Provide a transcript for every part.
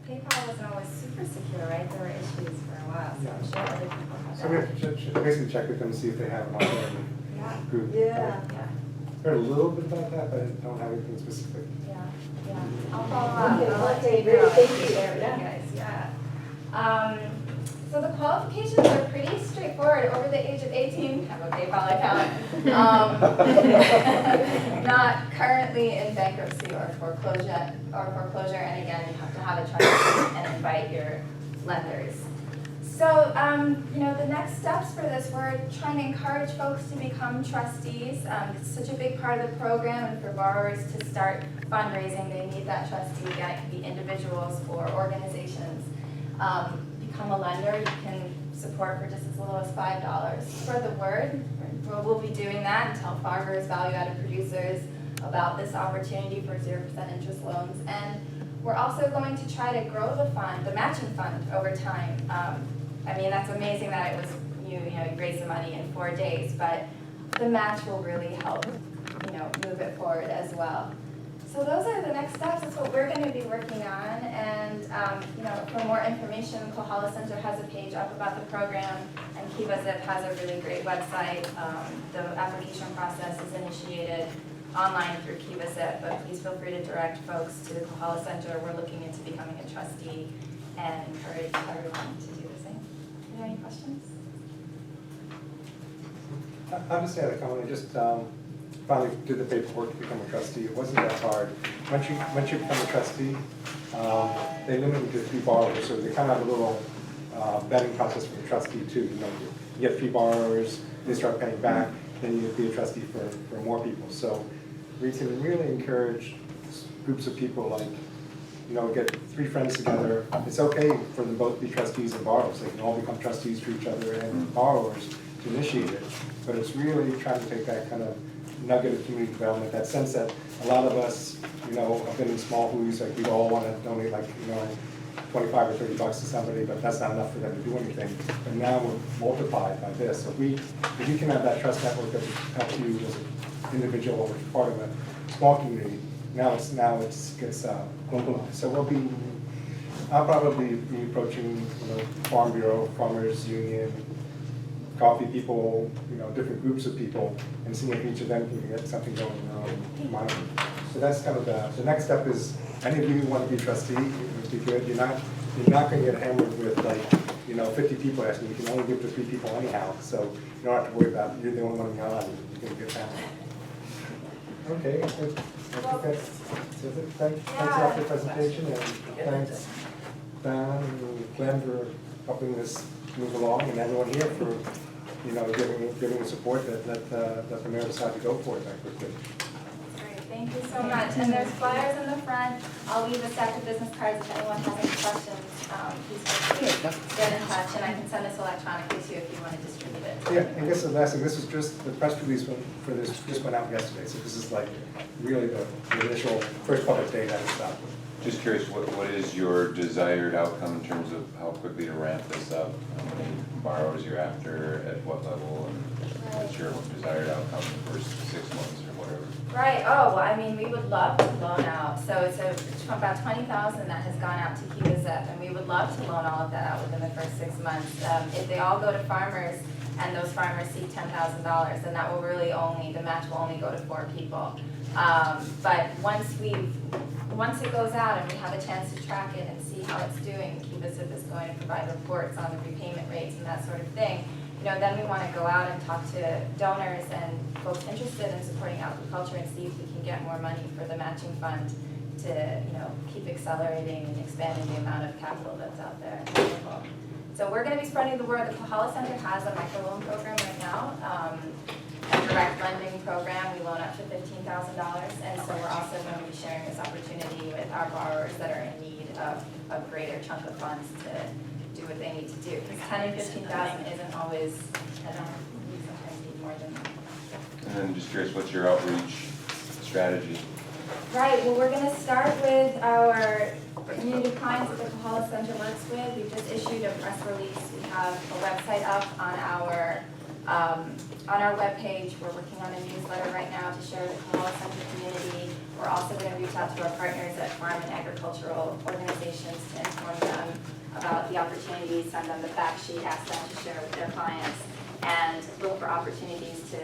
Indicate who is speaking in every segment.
Speaker 1: PayPal wasn't always super secure, right? There were issues for a while, so I'm sure other people have
Speaker 2: So we have to basically check with them to see if they have an alternative
Speaker 1: Yeah,
Speaker 2: group.
Speaker 3: Yeah.
Speaker 1: yeah,
Speaker 2: Heard a little bit about that, but I don't have anything specific.
Speaker 1: yeah. I'll follow up.
Speaker 3: Okay,
Speaker 1: I'll let
Speaker 3: okay,
Speaker 1: you
Speaker 3: great,
Speaker 1: know.
Speaker 3: thank you.
Speaker 1: Share with
Speaker 3: Yeah.
Speaker 1: you guys, yeah. So the qualifications are pretty straightforward. Over the age of 18, have a PayPal account. Not currently in bankruptcy or foreclosure, and again, you have to have a trust and invite your lenders. So, the next steps for this, we're trying to encourage folks to become trustees. It's such a big part of the program, and for borrowers to start fundraising, they need that trustee. Again, it can be individuals or organizations. Become a lender, you can support for just as little as $5. Spread the word. We'll be doing that and tell farmers, value-added producers about this opportunity for 0% interest loans. And we're also going to try to grow the fund, the matching fund, over time. That's amazing that it was you raise the money in 4 days, but the match will really help, move it forward as well. So those are the next steps. That's what we're going to be working on. And for more information, Kohala Center has a page up about the program, and KivaZip has a really great website. The application process is initiated online through KivaZip, but please feel free to direct folks to the Kohala Center. We're looking into becoming a trustee and encourage everyone to do the same. Are there any questions?
Speaker 2: I'll just add a comment. I just finally did the paperwork to become a trustee. It wasn't that hard. Once you become a trustee, they limit you to 3 borrowers, so they kind of have a little vetting process for the trustee too. You get 3 borrowers, they start paying back, then you be a trustee for more people. So we can really encourage groups of people, like get 3 friends together. It's okay for them both to be trustees and borrowers. They can all become trustees for each other and borrowers to initiate it. But it's really trying to take that kind of nugget of community development, that sense that a lot of us, have been in small groups, like we all want to donate 25 or 30 bucks to somebody, but that's not enough for them to do anything. But now we're multiplied by this. So if you can have that trust network that helps you as an individual or part of a small community, now it gets globalized. So I'll probably be approaching Farm Bureau, Farmers Union, coffee people, different groups of people, and seeing if each of them can get something going in their own mind. So that's kind of the next step. Is any of you want to be a trustee? It would be good. You're not going to get hammered with 50 people asking. You can only give to 3 people anyhow, so you don't have to worry about you're the only one on. You're going to get hammered. Okay, I think that's it. Thanks a lot for the presentation, and thanks Dan and Glenn for helping this move along, and everyone here for giving the support that the mayor decided to go for it that quickly.
Speaker 1: Great, thank you so much. And there's flyers in the front. I'll leave the stack of business cards if anyone has any questions. Please feel free to get in touch, and I can send this electronically too if you want to distribute it.
Speaker 2: Yeah, and this is the last thing. This is just the press release for this just went out yesterday, so this is really the initial first public day that it's out.
Speaker 4: Just curious, what is your desired outcome in terms of how quickly to ramp this up? How many borrowers you're after, at what level, and what's your desired outcome in the first 6 months or whatever?
Speaker 1: Right. Oh, well, we would love to loan out. So it's about 20,000 that has gone out to KivaZip, and we would love to loan all of that out within the first 6 months. If they all go to farmers, and those farmers seek $10,000, then that will really the match will only go to 4 people. But once it goes out and we have a chance to track it and see how it's doing, KivaZip is going to provide reports on the repayment rates and that sort of thing. Then we want to go out and talk to donors and folks interested in supporting agriculture and see if we can get more money for the matching fund to keep accelerating and expanding the amount of capital that's out there. So we're going to be spreading the word. The Kohala Center has a microloan program right now. A direct lending program. We loan up to $15,000, and so we're also going to be sharing this opportunity with our borrowers that are in need of a greater chunk of funds to do what they need to do. Because 10 and 15,000 isn't always enough. We sometimes need more than that.
Speaker 4: And then just curious, what's your outreach strategy?
Speaker 1: Right. Well, we're going to start with our community clients that the Kohala Center works with. We've just issued a press release. We have a website up on our webpage. We're working on a newsletter right now to share with the Kohala Center community. We're also going to reach out to our partners at farm and agricultural organizations to inform them about the opportunities, send them the fact sheet, ask them to share with their clients, and look for opportunities to,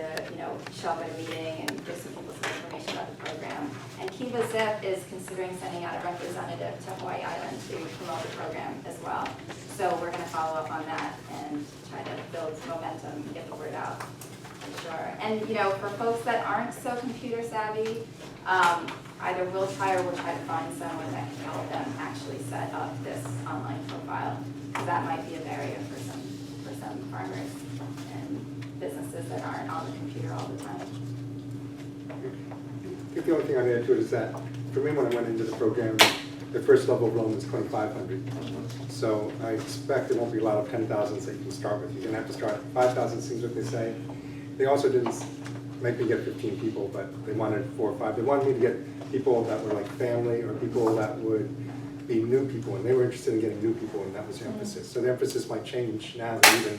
Speaker 1: show up at a meeting and give some people some information about the program. And Kiva Zip is considering sending out a representative to Hawaii Island to promote the program as well. So we're going to follow up on that and try to build momentum and get the word out, for sure. And, for folks that aren't so computer savvy, either we'll try or we'll try to find someone that can help them actually set up this online profile. Because that might be a barrier for some farmers and businesses that aren't on the computer all the time.
Speaker 2: I think the only thing I'd add to it is that, for me, when I went into the program, the first level of loan was 2,500. So I expect there won't be a lot of 10,000s that you can start with. You're going to have to start at 5,000, seems what they say. They also didn't make me get 15 people, but they wanted 4 or 5. They wanted me to get people that were like family or people that would be new people, and they were interested in getting new people, and that was the emphasis. So the emphasis might change now. They're even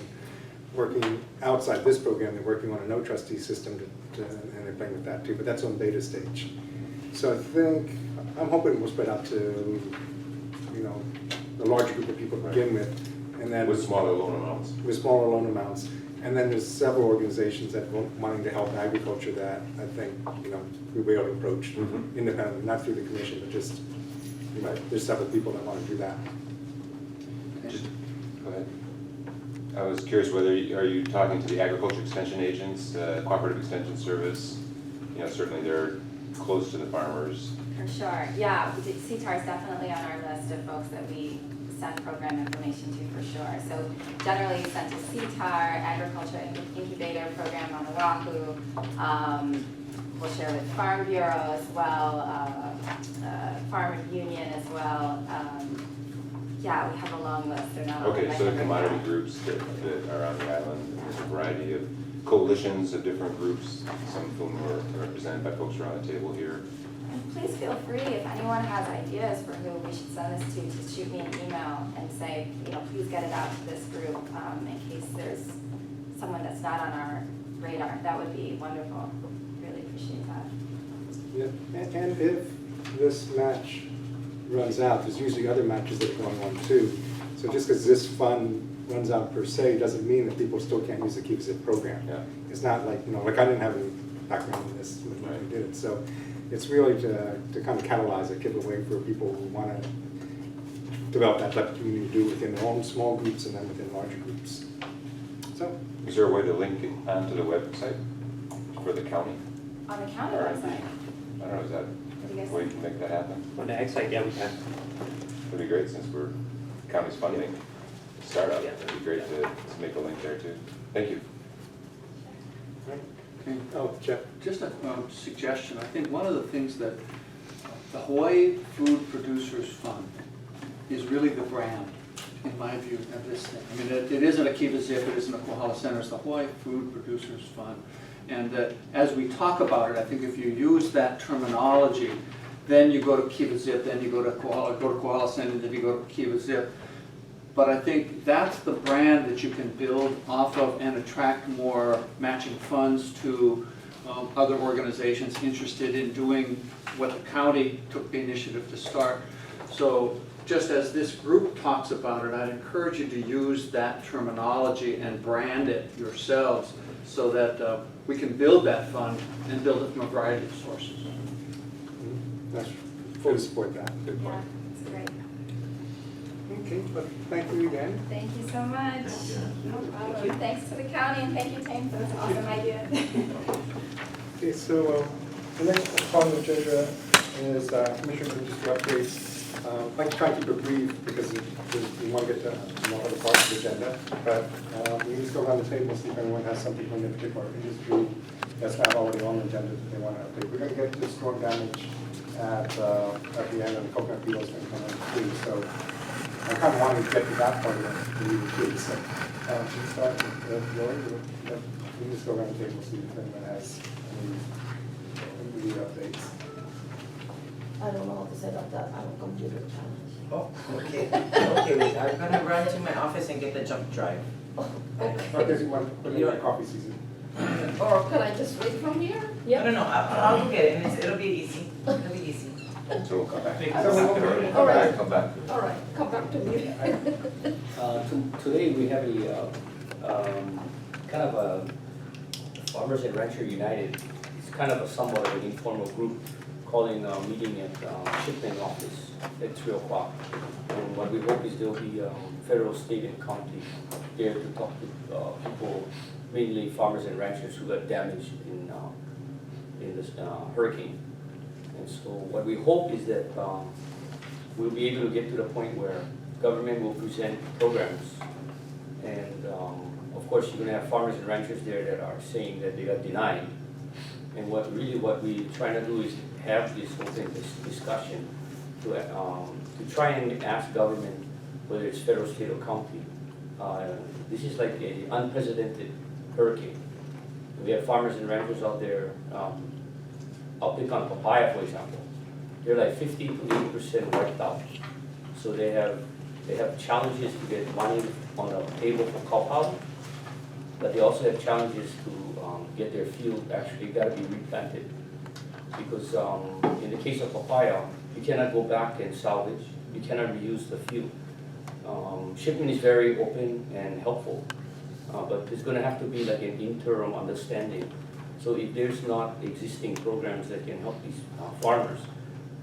Speaker 2: working outside this program. They're working on a no trustee system, and they're playing with that too, but that's on beta stage. So I think, I'm hoping we'll spread out to, the larger group of people to begin with, and then
Speaker 3: With smaller loan amounts.
Speaker 2: with smaller loan amounts. And then there's several organizations that are wanting to help agriculture that I think, we'll be able to approach independently, not through the commission, but just, there's several people that want to do that.
Speaker 4: Just, go ahead. I was curious whether, are you talking to the agriculture extension agents, cooperative extension service? Certainly they're close to the farmers.
Speaker 1: For sure, yeah, CTAR is definitely on our list of folks that we send program information to, for sure. So generally sent to CTAR, Agriculture Incubator Program on Oahu. We'll share with Farm Bureau as well, Farm Union as well. Yeah, we have a long list. They're not all
Speaker 4: Okay,
Speaker 1: right
Speaker 4: so the
Speaker 1: right
Speaker 4: commodity
Speaker 1: now.
Speaker 4: groups that are on the island, there's a variety of coalitions of different groups, some of whom are represented by folks around the table here.
Speaker 1: And please feel free, if anyone has ideas for who we should send this to shoot me an email and say, please get it out to this group in case there's someone that's not on our radar. That would be wonderful. Really appreciate that.
Speaker 2: Yeah, and if this match runs out, there's usually other matches that are going on too. So just because this fund runs out per se, doesn't mean that people still can't use the Keep Zip program.
Speaker 4: Yeah.
Speaker 2: It's not like, like I didn't have any background in this when I did it. So it's really to kind of catalyze it, give a way for people who want to develop that type of community to do within their own small groups and then within larger groups. So.
Speaker 4: Is there a way to link it onto the website for the county?
Speaker 1: On the county
Speaker 4: Or
Speaker 1: website.
Speaker 4: I don't know, is that
Speaker 1: What do you guys
Speaker 4: a way you
Speaker 1: think?
Speaker 4: can make that happen?
Speaker 5: On the ag side, yeah, we can.
Speaker 4: That'd be great since we're county's funding startup.
Speaker 5: Yeah.
Speaker 4: It'd be great to make a link there too. Thank you.
Speaker 6: Okay.
Speaker 2: Oh, Jeff.
Speaker 6: Just a suggestion. I think one of the things that the Hawaii Food Producers Fund is really the brand, in my view, of this thing. I mean, it isn't a Kiva Zip, it isn't a Kohala Center, it's the Hawaii Food Producers Fund. And as we talk about it, I think if you use that terminology, then you go to Kiva Zip, then you go to Kohala Center, then you go to Kiva Zip. But I think that's the brand that you can build off of and attract more matching funds to other organizations interested in doing what the county took the initiative to start. So just as this group talks about it, I'd encourage you to use that terminology and brand it yourselves so that we can build that fund and build it from a variety of sources.
Speaker 2: That's fully support that.
Speaker 4: Good
Speaker 1: Yeah,
Speaker 4: point.
Speaker 1: it's great.
Speaker 2: Okay, but thank you again.
Speaker 1: Thank you so much. No problem. Thanks to the county and thank you, Tane, for this awesome idea.
Speaker 2: Okay, so the next part of the agenda is Commissioner Industry updates. I'd like to try and keep it brief because we want to get to more other parts of the agenda. But we can just go around the table, see if anyone has something from the particular industry that's not already on the agenda that they want to update. We're going to get to storm damage at the end, and the coconut beetle is going to come in too. So I kind of wanted to get to that part of the meeting too. So should we start with Lori? We can just go around the table, see if anyone has any updates.
Speaker 7: I don't know what to say about that. I'm a computer challenge.
Speaker 5: Oh, okay. Okay, wait, I'm gonna run to my office and get the jump drive.
Speaker 2: Or does he want to put it in the coffee season?
Speaker 7: Or can I just read from here?
Speaker 5: I don't know, I'll go get it and it'll be easy. It'll be easy.
Speaker 4: So we'll come back.
Speaker 7: All right.
Speaker 4: Come back to it.
Speaker 7: All right, come back to me.
Speaker 3: Today we have kind of a Farmers and Rancher United. It's kind of a somewhat of an informal group calling a meeting at Shipment office at 3 o'clock. And what we hope is there'll be federal, state, and county there to talk to people, mainly farmers and ranchers who got damaged in this hurricane. And so what we hope is that we'll be able to get to the point where government will present programs. And of course, you're gonna have farmers and ranchers there that are saying that they got denied. And what we try to do is have this open discussion to try and ask government, whether it's federal, state, or county. This is like an unprecedented hurricane. We have farmers and ranchers out there. I'll pick on papaya, for example. They're like 50 to 80% wiped out. So they have challenges to get money on the table for Kohala, but they also have challenges to get their field actually got to be replanted. Because in the case of papaya, you cannot go back and salvage. You cannot reuse the field. Shipment is very open and helpful, but there's going to have to be like an interim understanding. So if there's not existing programs that can help these farmers,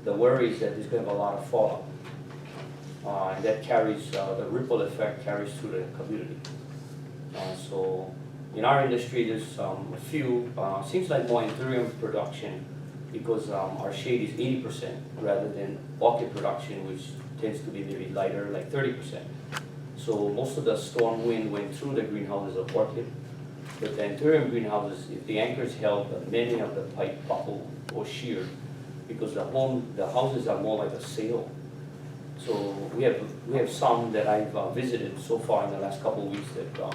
Speaker 3: the worry is that there's going to have a lot of fallout. And that carries, the ripple effect carries through the community. So in our industry, there's a few, seems like more interim production because our shade is 80% rather than orchid production, which tends to be maybe lighter, like 30%. So most of the storm wind went through the greenhouses of orchid. But the interior greenhouses, if the anchors held, many of the pipe buckled or sheared because the houses are more like a sail. So we have some that I've visited so far in the last couple of weeks that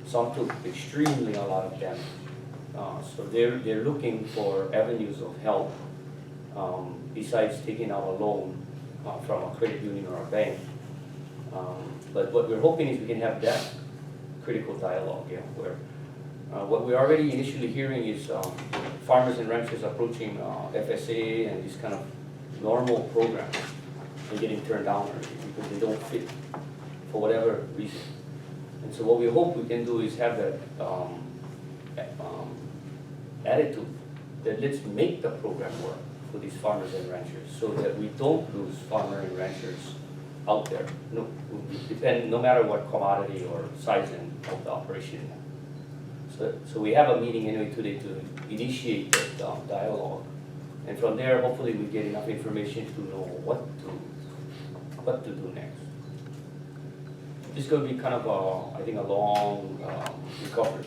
Speaker 3: some took extremely a lot of damage. So they're looking for avenues of help besides taking out a loan from a credit union or a bank. But what we're hoping is we can have that critical dialogue, where what we're already initially hearing is farmers and ranchers approaching FSA and these kind of normal programs and getting turned down already because they don't fit for whatever reason. And so what we hope we can do is have that attitude that let's make the program work for these farmers and ranchers so that we don't lose farmer and ranchers out there. No matter what commodity or size of the operation. So we have a meeting anyway today to initiate that dialogue. And from there, hopefully we get enough information to know what to do next. This is going to be kind of, I think, a long recovery.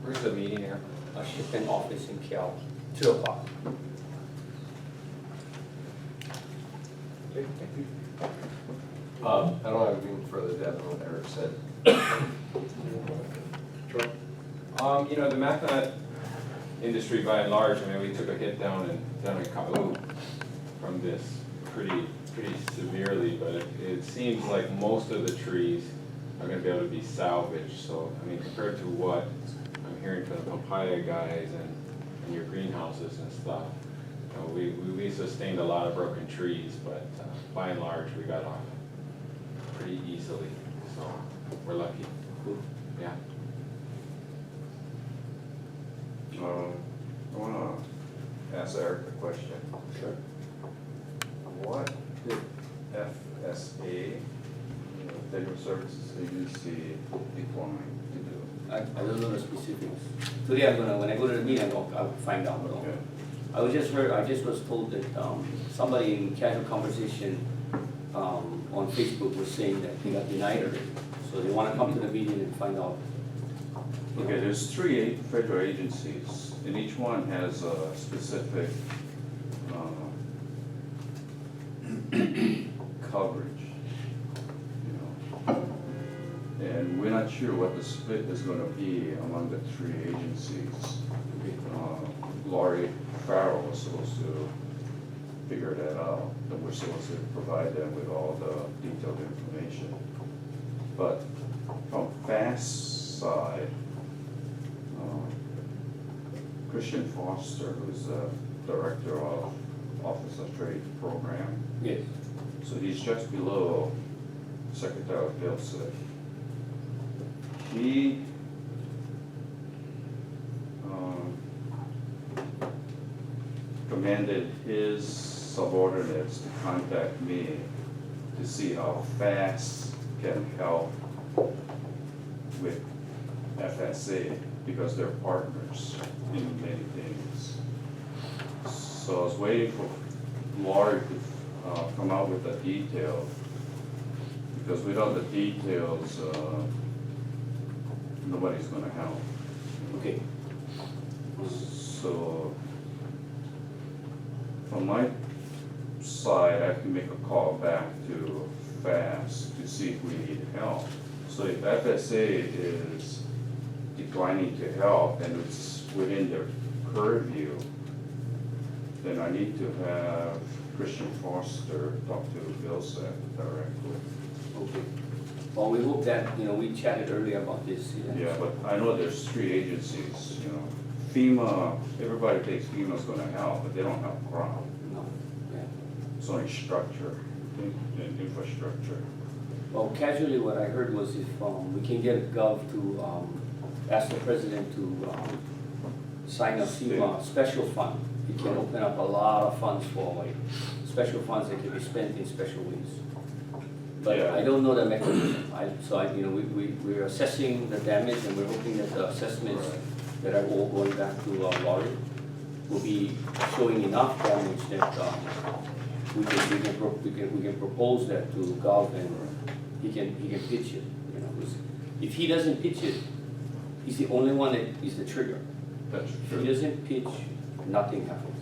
Speaker 4: Where's the meeting here?
Speaker 3: A shipment office in Cal, 2 o'clock.
Speaker 2: Okay, thank you.
Speaker 8: I don't have anything further to add than what Eric said.
Speaker 2: Sure.
Speaker 4: You know, the Mackinac industry by and large, I mean, we took a hit down in Kabaloo from this pretty severely, but it seems like most of the trees are gonna be able to be salvaged. So, I mean, compared to what I'm hearing from the papaya guys and your greenhouses and stuff, you know, we sustained a lot of broken trees, but by and large, we got off pretty easily, so we're lucky. Yeah.
Speaker 8: I want to ask Eric a question.
Speaker 3: Sure.
Speaker 8: What did FSA, Federal Services Agency, decline to do?
Speaker 3: I don't know the specifics. Today when I go to the meeting, I'll find out.
Speaker 8: Okay.
Speaker 3: I just was told that somebody in casual conversation on Facebook was saying that they got denied already. So they want to come to the meeting and find out.
Speaker 9: Okay, there's 3 federal agencies, and each one has a specific coverage, you know. And we're not sure what the split is gonna be among the 3 agencies. Laurie Farrell was supposed to figure that out, and we're supposed to provide them with all the detailed information. But from FAST side, Christian Foster, who's the director of Office of Trade Program.
Speaker 3: Yes.
Speaker 9: So he's just below Secretary Bilson. He commanded his subordinates to contact me to see how FAST can help with FSA because they're partners in many things. So I was waiting for Laurie to come out with the detail, because without the details, nobody's gonna help.
Speaker 3: Okay.
Speaker 9: So from my side, I can make a call back to FAST to see if we need help. So if FSA is declining to help and it's within their purview, then I need to have Christian Foster talk to Vilsack directly.
Speaker 3: Okay. Well, we hope that, we chatted earlier about this.
Speaker 9: Yeah, but I know there's 3 agencies, FEMA, everybody thinks FEMA's gonna help, but they don't help crop.
Speaker 3: No, yeah.
Speaker 9: It's only structure, and infrastructure.
Speaker 3: Well, casually, what I heard was if we can get Gov to ask the president to sign a FEMA special fund, it can open up a lot of funds for special funds that can be spent in special ways. But
Speaker 9: Yeah.
Speaker 3: I don't know the mechanism. We're assessing the damage, and we're hoping that the assessments that are all going back to Laurie will be showing enough damage that we can propose that to Gov, and he can pitch it. 'Cause if he doesn't pitch it, he's the only one that is the trigger.
Speaker 9: That's
Speaker 3: If
Speaker 9: true.
Speaker 3: he doesn't pitch, nothing happens.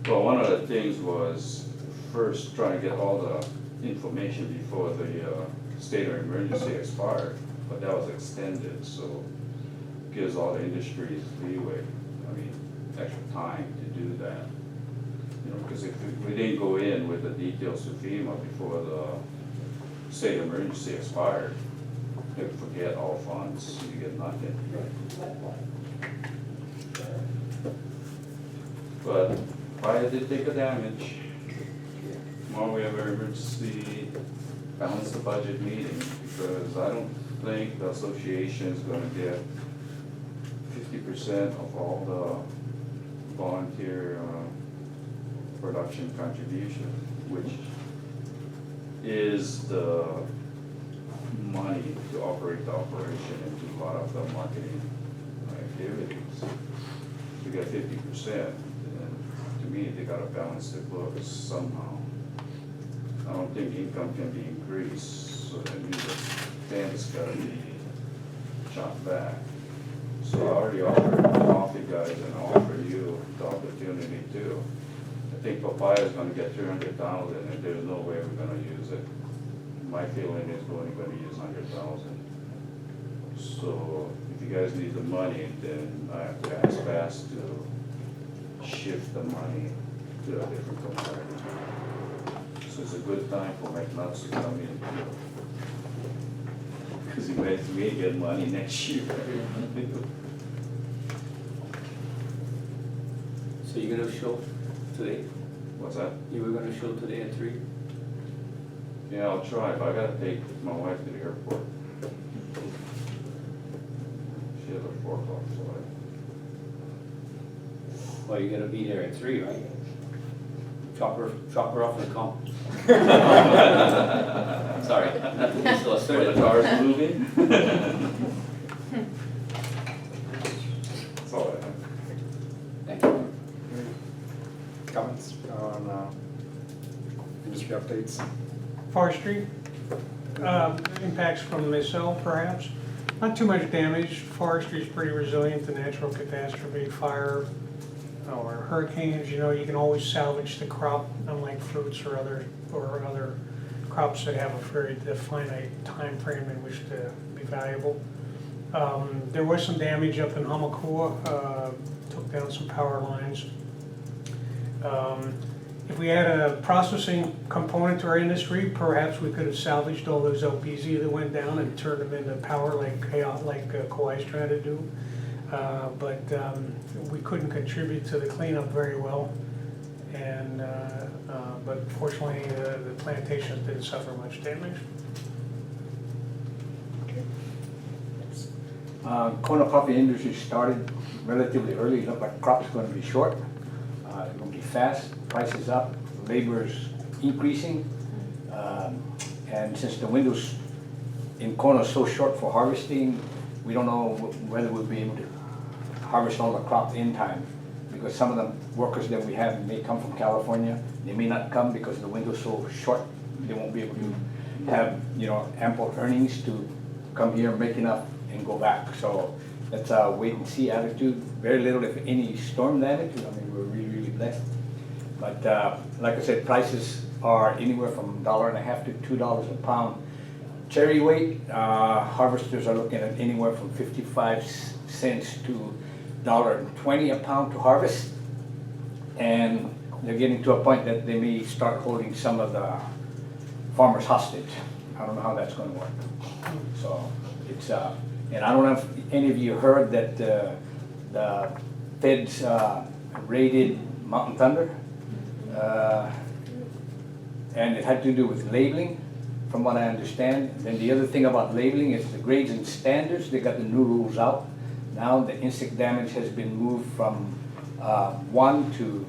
Speaker 9: Well, one of the things was first trying to get all the information before the state of emergency expired, but that was extended, so gives all the industries leeway, extra time to do that. Because if we didn't go in with the details to FEMA before the state of emergency expired, they would forget all funds, you get nothing. But fire did take a damage. Tomorrow we have our emergency balance the budget meeting, because I don't think the association is gonna get 50% of all the volunteer production contribution, which is the money to operate the operation and do a lot of the marketing activities. We got 50%, and to me, they gotta balance the books somehow. I don't think income can be increased, so that means the band's gotta be chopped back. So I already offered the coffee guys, and I offer you the opportunity too. I think Papaya's gonna get 300,000, and there's no way we're gonna use it. My feeling is we're only gonna use 100,000. So if you guys need the money, then I have to ask FAST to shift the money to a different compartment. So it's a good time for McNuts to come in, because he makes me get money next year.
Speaker 3: So you're gonna show today?
Speaker 9: What's that?
Speaker 3: You were gonna show today at 3?
Speaker 9: Yeah, I'll try, but I gotta take my wife to the airport. She has a 4 o'clock flight.
Speaker 3: Well, you're gonna be there at 3, right? Chop her off and come. Sorry, not to be so
Speaker 9: So the
Speaker 3: assertive.
Speaker 9: car's moving? That's all I have.
Speaker 3: Thank you.
Speaker 2: Comments on industry updates?
Speaker 10: Forestry, impacts from Iselle perhaps. Not too much damage. Forestry is pretty resilient to natural catastrophe, fire, or hurricanes. You can always salvage the crop, unlike fruits or other crops that have a very finite time frame in which to be valuable. There was some damage up in Hamakua, took down some power lines. If we had a processing component to our industry, perhaps we could have salvaged all those LPZ that went down and turned them into power like Kauai's trying to do. But we couldn't contribute to the cleanup very well. And, but fortunately, the plantations didn't suffer much damage.
Speaker 11: Kona coffee industry started relatively early. It looked like crop's going to be short. It's going to be fast. Prices up. Labor's increasing. And since the windows in Kona are so short for harvesting, we don't know whether we'll be able to harvest all the crop in time. Because some of the workers that we have may come from California. They may not come because the window's so short. They won't be able to have, ample earnings to come here, make enough, and go back. So that's a wait and see attitude. Very little, if any, storm damage. I mean, we're really, really blessed. But like I said, prices are anywhere from $1.50 to $2 a pound. Cherry weight, harvesters are looking at anywhere from 55 cents to $1.20 a pound to harvest. And they're getting to a point that they may start holding some of the farmers hostage. I don't know how that's going to work. So it's, and I don't know if any of you heard that the feds raided Mountain Thunder. And it had to do with labeling, from what I understand. Then the other thing about labeling is the grades and standards. They got the new rules out. Now the insect damage has been moved from 1 to,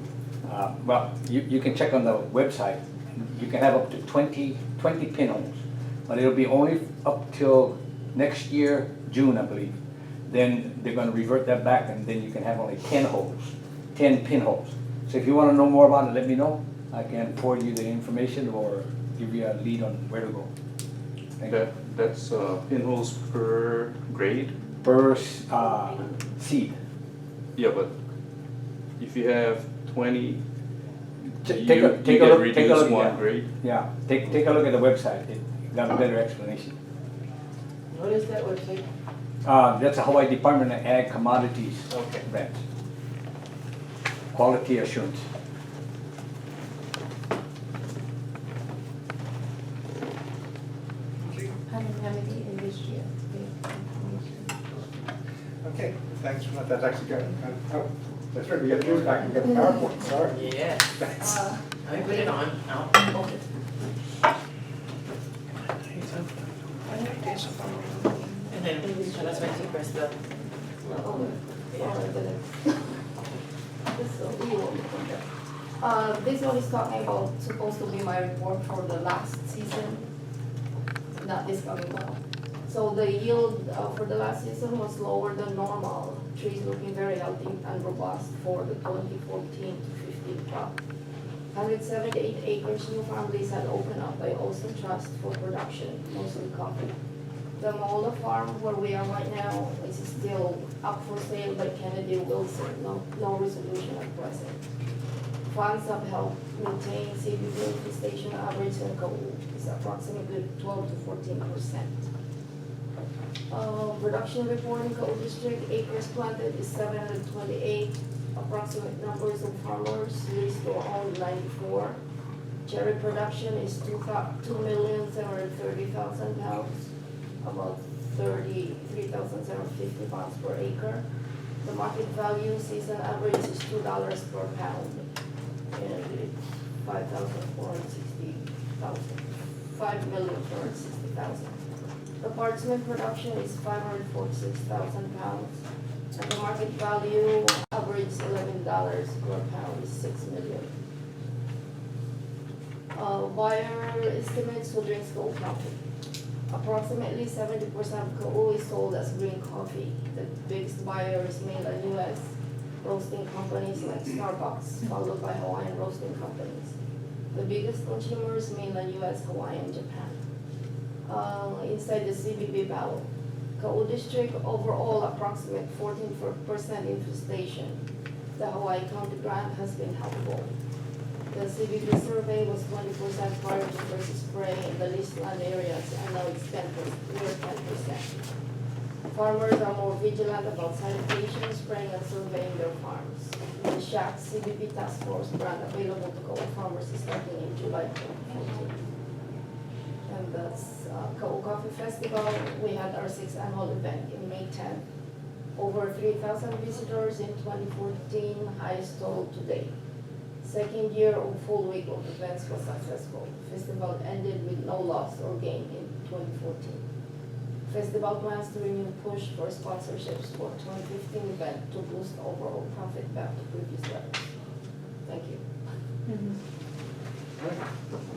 Speaker 11: well, you can check on the website. You can have up to 20 pinholes, but it'll be only up till next year, June, I believe. Then they're going to revert that back, and then you can have only 10 pinholes. So if you want to know more about it, let me know. I can forward you the information or give you a lead on where to go. Thank you.
Speaker 8: That's pinholes per grade?
Speaker 11: Per seed.
Speaker 8: Yeah, but if you have 20,
Speaker 11: Take
Speaker 8: you
Speaker 11: a
Speaker 8: get
Speaker 11: look.
Speaker 8: reduced one
Speaker 11: Yeah.
Speaker 8: grade?
Speaker 11: Yeah, take a look at the website. It got a better explanation.
Speaker 5: What is that website?
Speaker 11: That's a Hawaii Department of Ag Commodities
Speaker 5: Okay.
Speaker 11: branch. Quality assurance.
Speaker 7: I don't have any in this year.
Speaker 2: Okay, thanks for that. That's actually good. Oh, that's right, we got yours back, we got the PowerPoint, sorry.
Speaker 5: Yeah.
Speaker 2: Thanks.
Speaker 5: Let me put it on. Now. Okay. And then tell us when to press the.
Speaker 7: This one is talking about, supposed to be my report for the last season, not this coming one. So the yield for the last season was lower than normal. Trees looking very healthy and robust for the 2014 to 15 crop. 178 acres new farm lease had opened up by Olson Trust for production, mostly coffee. The Mola farm where we are right now is still up for sale by Kennedy Wilson, no resolution at present. Funds have helped maintain CBD infestation average and is approximately 12 to 14%. Production report in Coal District, acres planted is 728. Approximate numbers of farmers leased or owned 94. Cherry production is 2,730,000 pounds, about 33,750 pounds per acre. The market value season average is $2 per pound, and it's 5,460,000. The parchment production is 546,000 pounds, and the market value average $11 per pound is $6 million. Buyer estimates who drinks cold coffee. Approximately 70% of cocoa is sold as green coffee. The biggest buyer is mainland U.S. roasting companies like Starbucks, followed by Hawaiian roasting companies. The biggest consumers mainland U.S., Hawaii, and Japan. Inside the CBB battle, Coal District overall approximate 14% infestation. The Hawaii County grant has been helpful. The CBB survey was 20% prior to versus spray in the leased land areas, and now it's 10%. Farmers are more vigilant about sanitation, spraying, and surveying their farms. The SHAC CBB Task Force grant available to coal farmers is starting in July 2014. And that's Coal Coffee Festival. We had our 6th annual event in May 10th. Over 3,000 visitors in 2014, highest total to date. Second year of full week of events was successful. Festival ended with no loss or gain in 2014. Festival plans to renew push for sponsorships for 2015 event to boost overall profit back to previous levels. Thank you.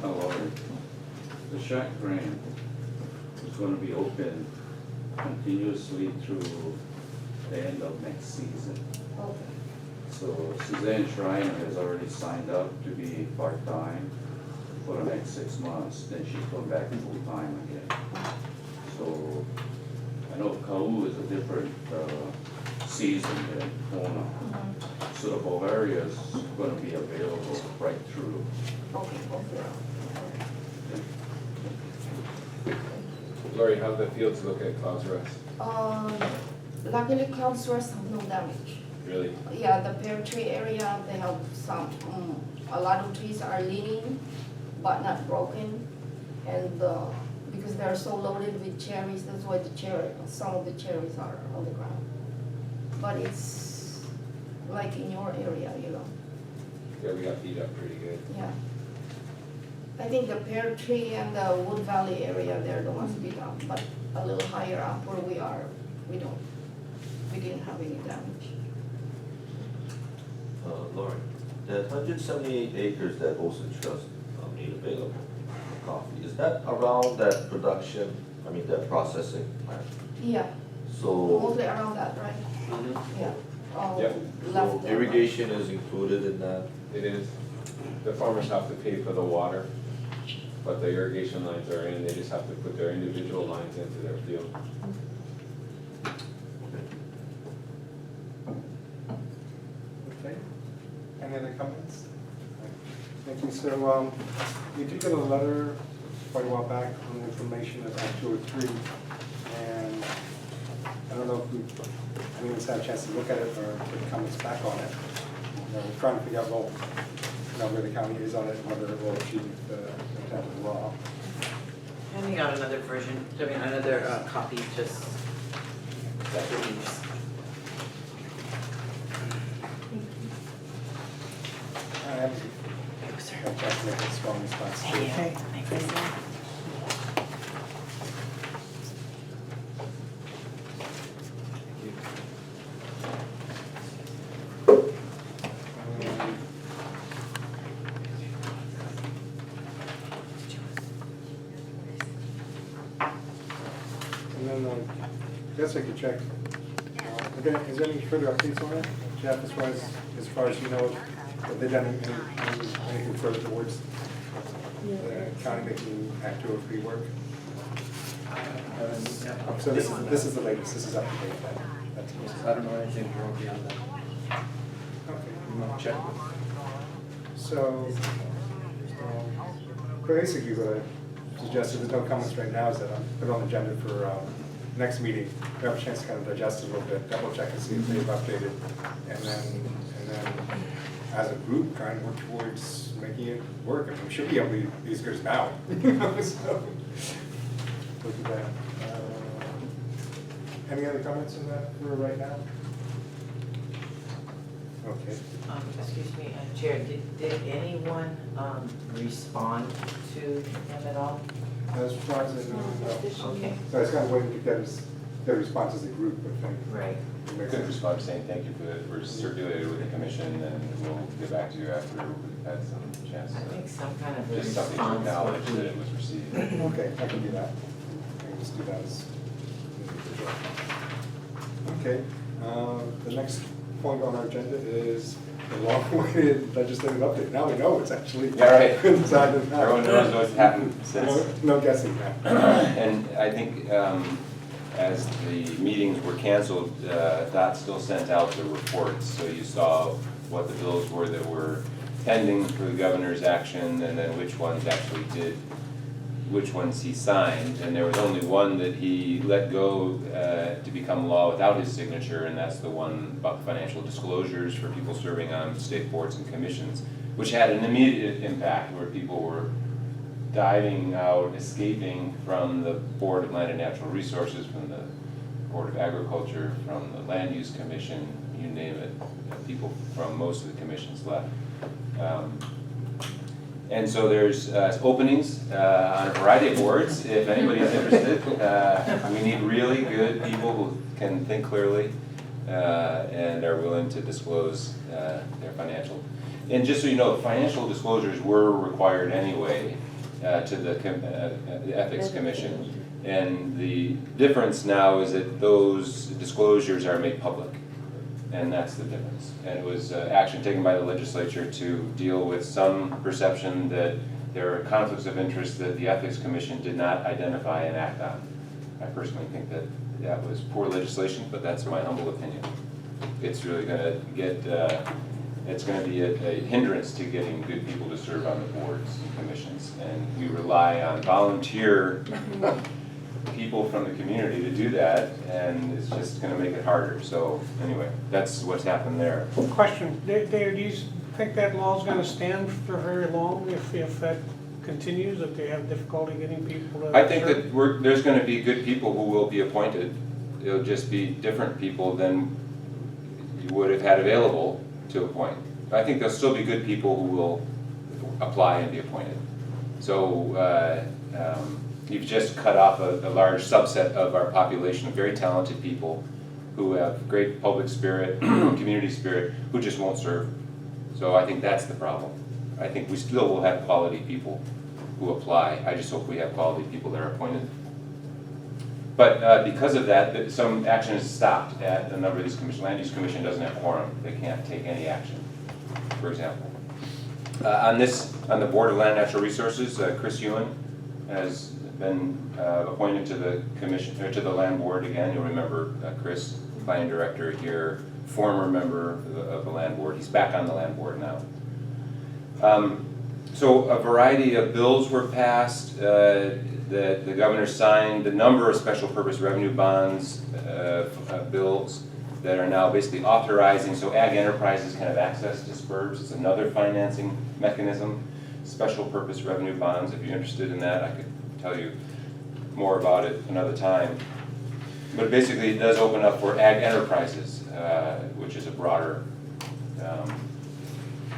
Speaker 9: Hello. The shack grant is gonna be open continuously through the end of next season.
Speaker 7: Okay.
Speaker 9: So Suzanne Schreiner has already signed up to be part-time for the next 6 months, then she's going back full-time again. So I know Kau is a different season than Kona. So the Bavaria is gonna be available right through.
Speaker 7: Okay, okay.
Speaker 8: Lori, how the fields look at Clouds Rest?
Speaker 7: Luckily Clouds Rest have no damage.
Speaker 8: Really?
Speaker 7: Yeah, the pear tree area, they have some, a lot of trees are leaning, but not broken. And because they're so loaded with cherries, that's why some of the cherries are on the ground. But it's like in your area, you know,
Speaker 8: Yeah, we got beat up pretty good.
Speaker 7: yeah. I think the pear tree and the Wood Valley area, they're the ones beat up, but a little higher up where we are, we didn't have any damage.
Speaker 12: Lauren, the 178 acres that Olson Trust made available for coffee, is that around that production, that processing plant?
Speaker 7: Yeah,
Speaker 12: So,
Speaker 7: mostly around that, right? Yeah.
Speaker 8: Yep.
Speaker 12: so irrigation is included in that?
Speaker 8: It is. The farmers have to pay for the water, but the irrigation lines are in, they just have to put their individual lines into their field.
Speaker 2: Okay, any other comments? Thank you. So, we did get a letter quite a while back on the information of Act 203, and I don't know if anyone's had a chance to look at it or put comments back on it. We're trying to figure out, where the county is on it, and whether it will achieve the intent of the law.
Speaker 5: Handing out another version, another copy, just that release.
Speaker 2: I haven't had a chance to make a strong response to it.
Speaker 5: Okay, thanks.
Speaker 2: And then, I guess I could check, is there any further updates on it, Jeff, as far as you know, have they done anything further towards the county making Act 203 work? So this is the latest, this is up to date then? That's
Speaker 6: I don't know anything more beyond that.
Speaker 2: okay, you want to check? So, basically what I suggested, there's no comments right now, is that I'll put it on the agenda for next meeting. We have a chance to kind of digest it a little bit, double check and see if they've updated. And then as a group, try and work towards making it work. We should be able to be as good as now. So, look at that. Any other comments on that for right now? Okay.
Speaker 5: Excuse me, Chair, did anyone respond to him at all?
Speaker 2: As far as I know, no.
Speaker 5: Okay,
Speaker 2: So I was kind of waiting to get their response as a group, I think.
Speaker 5: right.
Speaker 4: I could respond saying thank you for that, we're circulated with the commission, and we'll get back to you after we've had some chance
Speaker 5: I think
Speaker 4: to,
Speaker 5: some kind of a
Speaker 4: just something to
Speaker 5: response
Speaker 4: acknowledge
Speaker 5: would
Speaker 4: that
Speaker 5: be.
Speaker 4: it was received.
Speaker 2: Okay, I can do that. I can just do that as. Okay, the next point on our agenda is the long-awaited legislative update. Now we know it's actually.
Speaker 4: Yeah, right.
Speaker 2: inside of that.
Speaker 4: Everyone knows what's happened since.
Speaker 2: No guessing now.
Speaker 4: And I think as the meetings were canceled, Dot still sent out the reports, so you saw what the bills were that were pending for the governor's action, and then which ones actually did, which ones he signed, and there was only one that he let go to become law without his signature, and that's the one about financial disclosures for people serving on state boards and commissions, which had an immediate impact where people were diving out, escaping from the Board of Land and Natural Resources, from the Board of Agriculture, from the Land Use Commission, you name it. People from most of the commissions left. And so there's openings on a variety of boards, if anybody's interested. We need really good people who can think clearly and are willing to disclose their financial. And just so you know, financial disclosures were required anyway to the Ethics Commission. And the difference now is that those disclosures are made public. And that's the difference. And it was action taken by the legislature to deal with some perception that there are conflicts of interest that the Ethics Commission did not identify and act on. I personally think that that was poor legislation, but that's my humble opinion. It's really going to get, it's going to be a hindrance to getting good people to serve on the boards and commissions. And we rely on volunteer people from the community to do that, and it's just going to make it harder. So anyway, that's what's happened there.
Speaker 10: Question, Dave, do you think that law is going to stand for very long if that continues, if they have difficulty getting people to
Speaker 4: I think
Speaker 10: serve?
Speaker 4: that there's going to be good people who will be appointed. It'll just be different people than you would have had available to appoint. I think there'll still be good people who will apply and be appointed. So you've just cut off a large subset of our population of very talented people who have great public spirit, community spirit, who just won't serve. So I think that's the problem. I think we still will have quality people who apply. I just hope we have quality people that are appointed. But because of that, some action is stopped at a number of these commissions. Land Use Commission doesn't have quorum. They can't take any action, for example. On the Board of Land and Natural Resources, Chris Ewan has been appointed to the commission, or to the land board again. You'll remember Chris, planning director here, former member of the land board. He's back on the land board now. So a variety of bills were passed. The governor signed a number of special purpose revenue bonds bills that are now basically authorizing so ag enterprises can have access to SPURBs. It's another financing mechanism. Special purpose revenue bonds, if you're interested in that, I could tell you more about it another time. But basically it does open up for ag enterprises, which is a broader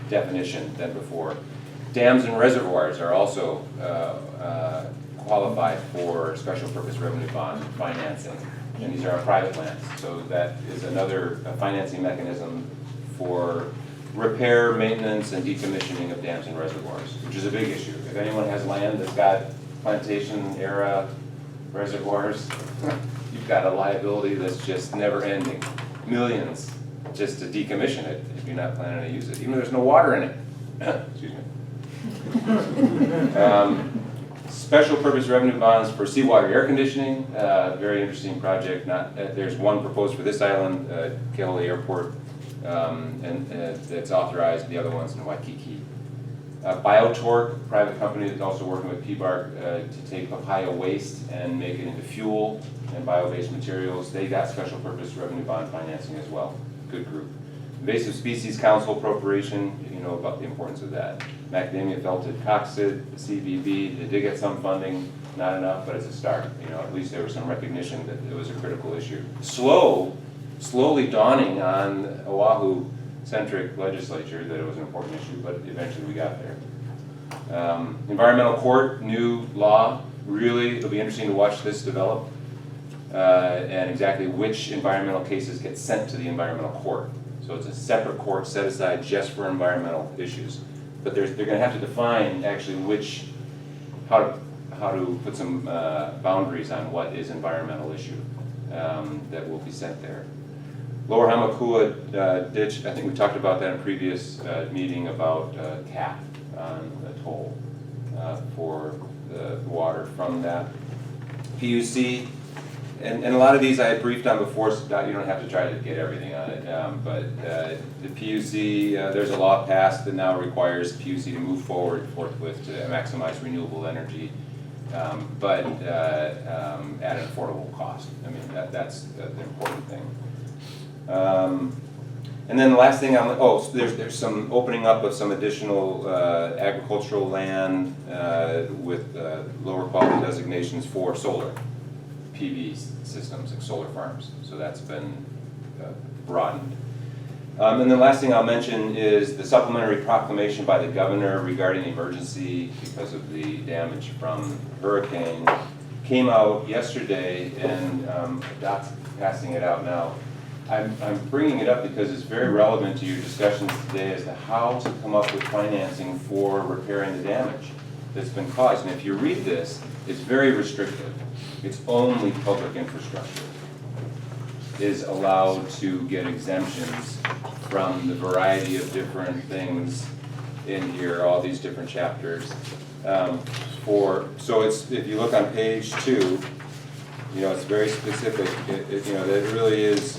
Speaker 4: definition than before. Dams and reservoirs are also qualified for special purpose revenue bond financing, and these are private lands. So that is another financing mechanism for repair, maintenance, and decommissioning of dams and reservoirs, which is a big issue. If anyone has land that's got plantation era reservoirs, you've got a liability that's just never ending. Millions just to decommission it if you're not planning to use it, even though there's no water in it. Excuse me. Special purpose revenue bonds for seawater air conditioning, very interesting project. There's one proposed for this island, Kohala Airport, and it's authorized, the other one's in Waikiki. BioTorque, private company that's also working with PBARC to take papaya waste and make it into fuel and bio-based materials. They got special purpose revenue bond financing as well. Good group. Invasive Species Council appropriation, you know about the importance of that. Macadamia felted coccyid, the CBB, they did get some funding, not enough, but it's a start. You know, at least there was some recognition that it was a critical issue. Slowly dawning on Oahu-centric legislature that it was an important issue, but eventually we got there. Environmental court, new law, really, it'll be interesting to watch this develop, and exactly which environmental cases get sent to the environmental court. So it's a separate court set aside just for environmental issues. But they're going to have to define actually how to put some boundaries on what is environmental issue that will be sent there. Lower Hamakua ditch, I think we talked about that in a previous meeting about cap on the toll for the water from that. PUC, and a lot of these I had briefed on before, so you don't have to try to get everything on it, but the PUC, there's a law passed that now requires PUC to move forthwith to maximize renewable energy, but at an affordable cost. I mean, that's the important thing. And then the last thing, so there's some opening up of some additional agricultural land with lower quality designations for solar. PV systems, like solar farms. So that's been broadened. And the last thing I'll mention is the supplementary proclamation by the governor regarding the emergency because of the damage from hurricane came out yesterday, and Doc's passing it out now. I'm bringing it up because it's very relevant to your discussions today as to how to come up with financing for repairing the damage that's been caused. And if you read this, it's very restrictive. It's only public infrastructure is allowed to get exemptions from the variety of different things in here, all these different chapters. So it's, if you look on page 2, you know, it's very specific. You know, that really is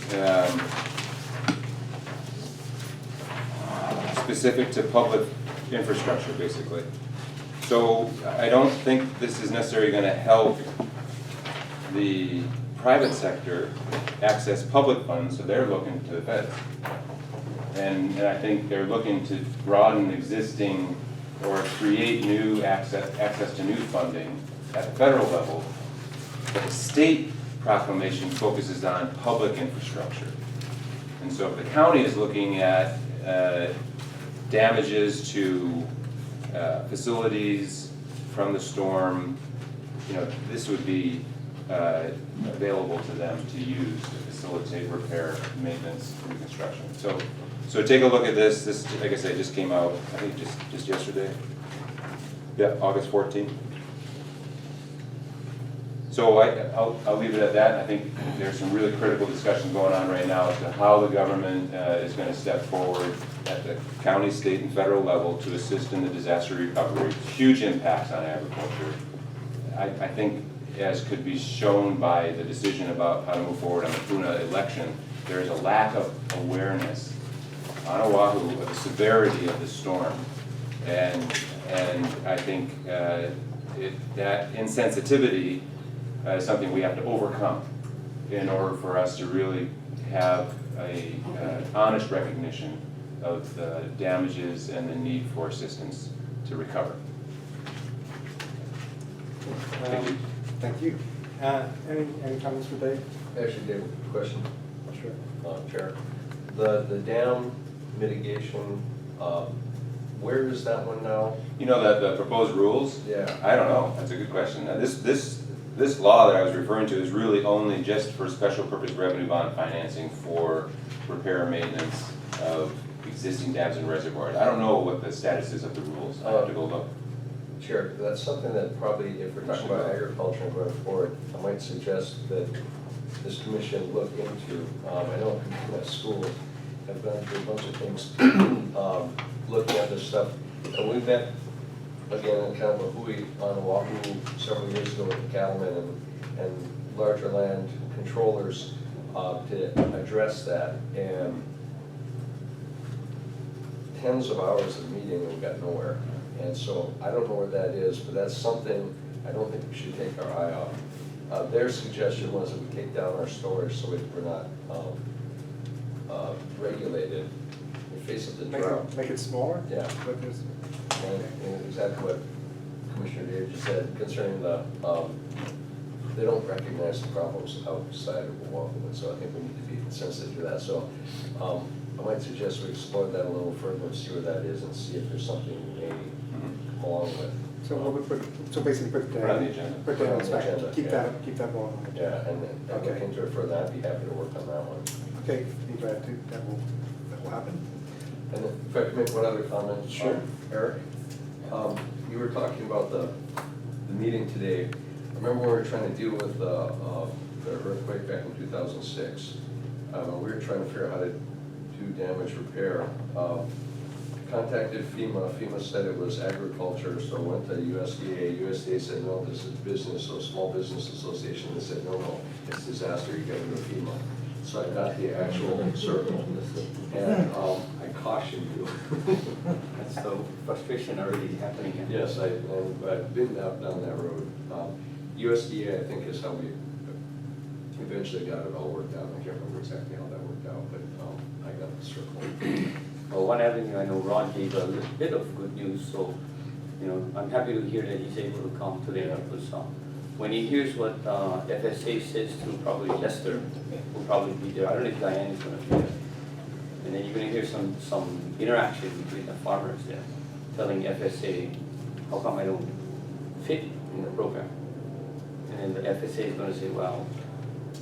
Speaker 4: specific to public infrastructure, basically. So I don't think this is necessarily going to help the private sector access public funds, so they're looking to the feds. And I think they're looking to broaden existing or create new access to new funding at the federal level. But the state proclamation focuses on public infrastructure. And so if the county is looking at damages to facilities from the storm, you know, this would be available to them to use to facilitate repair, maintenance, reconstruction. So take a look at this. This, like I said, just came out, I think just yesterday. Yeah, August 14th. So I'll leave it at that. I think there's some really critical discussion going on right now as to how the government is going to step forward at the county, state, and federal level to assist in the disaster recovery. Huge impacts on agriculture. I think, as could be shown by the decision about how to move forward on the Puna election, there is a lack of awareness on Oahu of the severity of the storm. And I think that insensitivity is something we have to overcome in order for us to really have a honest recognition of the damages and the need for assistance to recover. Thank you.
Speaker 2: Thank you. Any comments for Dave?
Speaker 13: Actually, Dave, question,
Speaker 2: Sure.
Speaker 13: Chair. The dam mitigation, where is that one now?
Speaker 4: You know that the proposed rules?
Speaker 13: Yeah.
Speaker 4: I don't know. That's a good question. Now, this law that I was referring to is really only just for special purpose revenue bond financing for repair and maintenance of existing dams and reservoirs. I don't know what the status is of the rules. I have to go look.
Speaker 13: Chair, that's something that probably, if we're talking about agriculture and going forward, I might suggest that this commission look into. I know people at school have gone through a bunch of things, looking at this stuff. And we met, again, in kind of a hui on Oahu several years ago with the cattlemen and larger land controllers to address that. And tens of hours of meeting and we got nowhere. And so I don't know where that is, but that's something I don't think we should take our eye off. Their suggestion was that we take down our storage so we're not regulated in the face of the drought.
Speaker 2: Make it smaller?
Speaker 13: Yeah. And exactly what Commissioner Dave just said concerning the, they don't recognize the problems outside of Oahu, and so I think we need to be sensitive to that. So I might suggest we explore that a little further and see where that is and see if there's something we may come along with.
Speaker 2: So what would basically put
Speaker 4: Put it on the agenda.
Speaker 2: Put that on the
Speaker 13: agenda,
Speaker 2: keep
Speaker 13: yeah.
Speaker 2: that going on the agenda.
Speaker 13: Yeah, and look
Speaker 2: Okay.
Speaker 13: into it further. I'd be happy to work on that one.
Speaker 2: Okay, be glad to, that will happen.
Speaker 13: And then, if I could make one other comment.
Speaker 2: Sure.
Speaker 13: Eric, you were talking about the meeting today. Remember when we were trying to deal with the earthquake back in 2006? We were trying to figure out how to do damage repair. Contacted FEMA. FEMA said it was agriculture, so went to USDA. USDA said, no, this is business, so Small Business Association. They said, no, it's disaster, you gotta go to FEMA. So I got the actual circle, and I caution you.
Speaker 3: That's the frustration already happening here.
Speaker 13: Yes, I've been down that road. USDA, I think, is how we eventually got it all worked out. I can't remember exactly how that worked out, but I got the circle.
Speaker 3: Well, one avenue, I know Ron gave a little bit of good news, so, you know, I'm happy to hear that he's able to come today and help us when he hears what FSA says to probably Lester, will probably be there. I don't know if Diane is gonna be there. And then you're gonna hear some interaction between the farmers there, telling FSA, how come I don't fit in the program? And then the FSA is gonna say, well,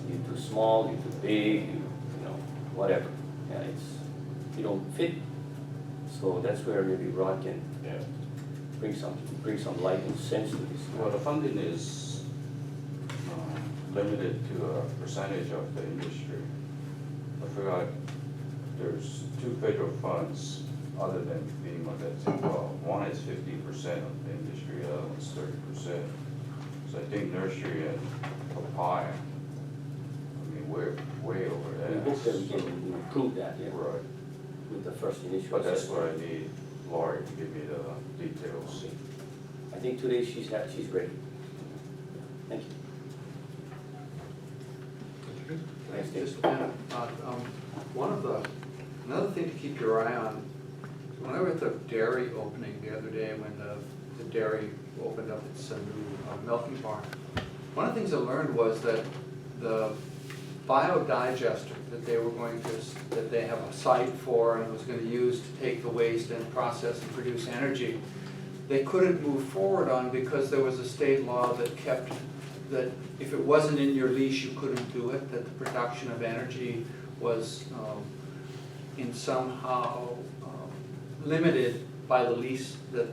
Speaker 3: you're too small, you're too big, you know, whatever. Yeah, you don't fit. So that's where maybe Rod can bring some light and sense to this.
Speaker 9: Well, the funding is limited to a percentage of the industry. I forgot, there's 2 federal funds other than FEMA that's involved. One is 50% of the industry, the other one's 30%. So I think nursery and papaya, I mean, we're way over that.
Speaker 3: We hope that we can improve that, yeah,
Speaker 9: Right.
Speaker 3: with the first initial.
Speaker 9: But that's
Speaker 3: assessment.
Speaker 9: where I need Laurie to give me the details.
Speaker 3: I think today she's ready. Thank you. Thanks, Dave.
Speaker 6: Just a minute, another thing to keep your eye on, when I was at the dairy opening the other day, when the dairy opened up its new milking barn, one of the things I learned was that the biodigester that that they have a site for and was gonna use to take the waste and process and produce energy, they couldn't move forward on because there was a state law that kept, that if it wasn't in your lease, you couldn't do it, that the production of energy was in somehow limited by the lease that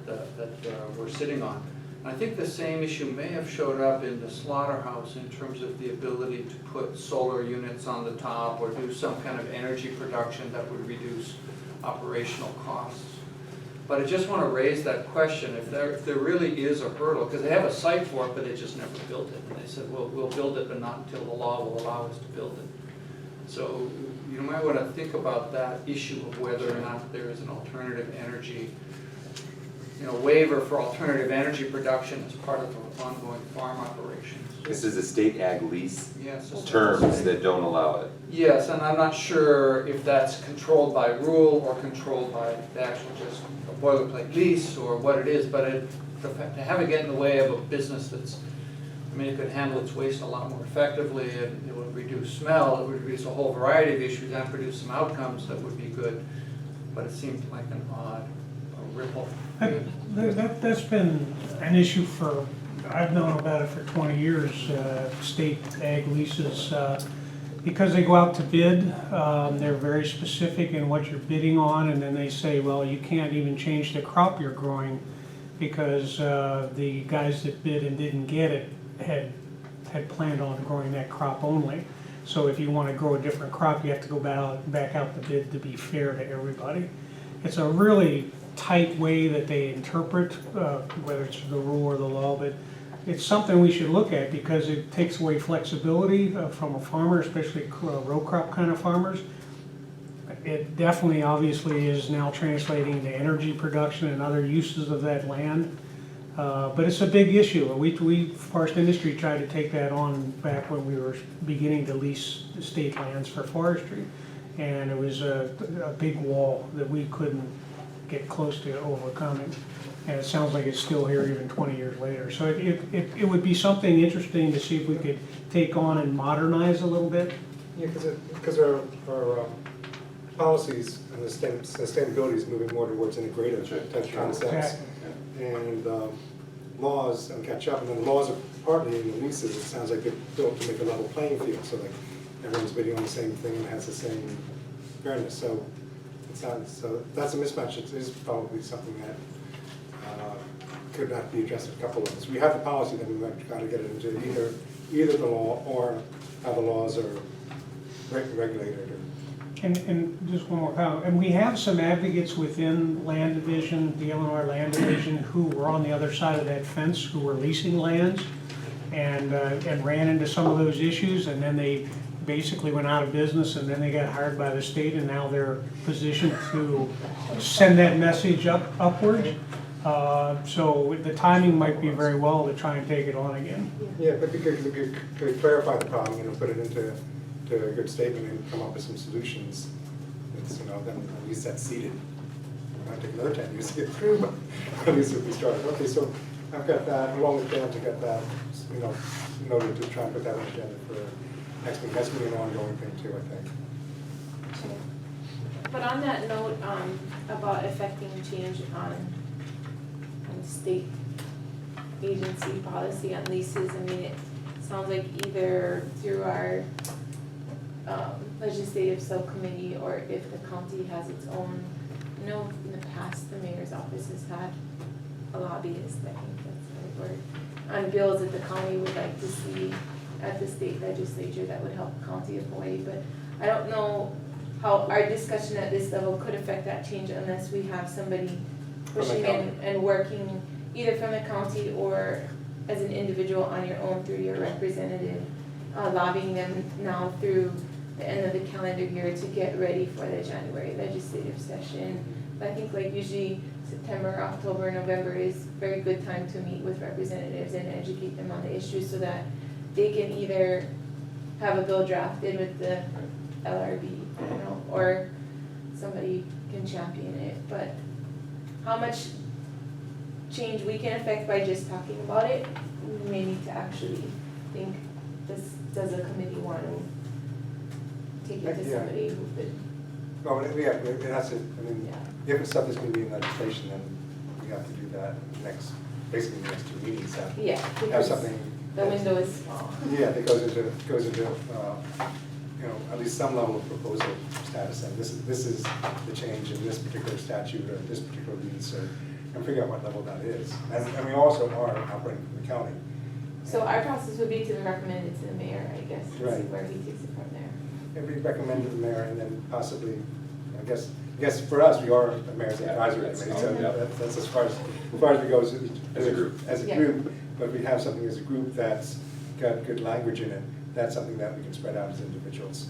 Speaker 6: we're sitting on. I think the same issue may have showed up in the slaughterhouse in terms of the ability to put solar units on the top or do some kind of energy production that would reduce operational costs. But I just want to raise that question, if there really is a hurdle, because they have a site for it, but they just never built it. And they said, well, we'll build it, but not until the law will allow us to build it. So you might want to think about that issue of whether or not there is an alternative energy, waiver for alternative energy production as part of the ongoing farm operations.
Speaker 4: This is a state ag lease
Speaker 6: Yes.
Speaker 4: terms that don't allow it.
Speaker 6: Yes, and I'm not sure if that's controlled by rule or controlled by the actual just a boilerplate lease or what it is, but to have it get in the way of a business that's, it could handle its waste a lot more effectively, and it would reduce smell, it would reduce a whole variety of issues and produce some outcomes that would be good, but it seemed like an odd ripple.
Speaker 10: That's been an issue I've known about it for 20 years, state ag leases. Because they go out to bid, they're very specific in what you're bidding on, and then they say, well, you can't even change the crop you're growing because the guys that bid and didn't get it had planned on growing that crop only. So if you want to grow a different crop, you have to go back out the bid to be fair to everybody. It's a really tight way that they interpret, whether it's the rule or the law, but it's something we should look at because it takes away flexibility from a farmer, especially row crop kind of farmers. It definitely, obviously, is now translating into energy production and other uses of that land. But it's a big issue. We forest industry tried to take that on back when we were beginning to lease the state lands for forestry. And it was a big wall that we couldn't get close to overcoming. And it sounds like it's still here even 20 years later. So it would be something interesting to see if we could take on and modernize a little bit.
Speaker 2: Yeah, because our policies and the sustainability is moving more towards integrative type concepts. And laws and catch up, and then laws are partly in the leases. It sounds like they're built to make a level playing field, so like everyone's bidding on the same thing and has the same fairness. So so that's a mismatch. It is probably something that could not be addressed at a couple of levels. We have the policy, then we've got to get it into either the law or how the laws are regulated.
Speaker 10: And just one more comment, and we have some advocates within Land Division, the Illinois Land Division, who were on the other side of that fence, who were leasing lands and ran into some of those issues, and then they basically went out of business, and then they got hired by the state, and now they're positioned to send that message upward. So the timing might be very well to try and take it on again.
Speaker 2: Yeah, but because we could clarify the problem, put it into a good statement and come up with some solutions. It's, then at least that's seeded. It might take another 10 years to get through, but at least if we started. Okay, so I've got that, along with Dan, to get that, you know, noted to try and put that on the agenda for next meeting. That's gonna be an ongoing thing too, I think.
Speaker 14: But on that note, about affecting change on state agency policy on leases, I mean, it sounds like either through our legislative subcommittee, or if the county has its own, I know in the past, the mayor's office has had a lobbyist, I think that's the word, on bills that the county would like to see at the state legislature that would help the county of Hawaii, but I don't know how our discussion at this level could affect that change unless we have somebody pushing in and working either from the county or as an individual on your own through your representative, lobbying them now through the end of the calendar year to get ready for the January legislative session. But I think like usually September, October, November is a very good time to meet with representatives and educate them on the issues so that they can either have a bill drafted with the LRB, I don't know, or somebody can champion it. But how much change we can affect by just talking about it, we may need to actually think, does a committee want to take it to somebody who could?
Speaker 2: No, it has to, I mean, if it's stuff that's gonna be in legislation, then we have to do that basically the next 2 meetings, have
Speaker 14: because
Speaker 2: something.
Speaker 14: the window is small.
Speaker 2: Yeah, that goes into, you know, at least some level of proposal status, and this is the change in this particular statute or this particular lease, and figure out what level that is. And we also are operating from the county.
Speaker 14: So our process would be to recommend it to the mayor, I guess, and see
Speaker 2: Right.
Speaker 14: where he takes it from there.
Speaker 2: If we recommend to the mayor, and then possibly, I guess for us, we are the mayor's advisory committee, so that's as far as we go as
Speaker 4: a group.
Speaker 2: As a
Speaker 14: Yeah.
Speaker 2: group, but we have something as a group that's got good language in it, that's something that we can spread out as individuals.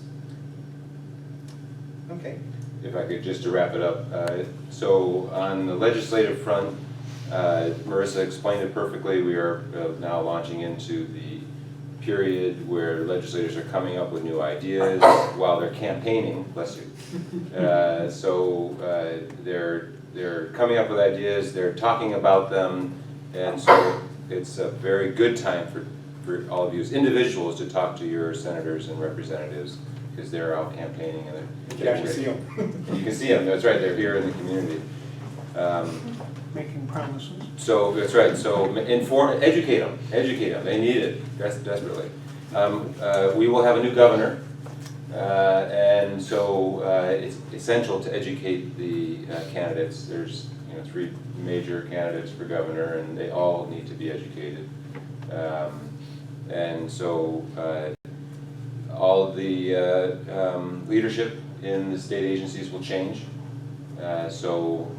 Speaker 2: Okay.
Speaker 4: If I could, just to wrap it up, so on the legislative front, Marissa explained it perfectly. We are now launching into the period where legislators are coming up with new ideas while they're campaigning, bless you. So they're coming up with ideas, they're talking about them, and so it's a very good time for all of you as individuals to talk to your senators and representatives, because they're out campaigning and
Speaker 2: You can actually see them.
Speaker 4: you can see them, that's right, they're here in the community.
Speaker 10: Making promises.
Speaker 4: So, that's right, so educate them, they need it desperately. We will have a new governor, and so it's essential to educate the candidates. There's 3 major candidates for governor, and they all need to be educated. And so all of the leadership in the state agencies will change. So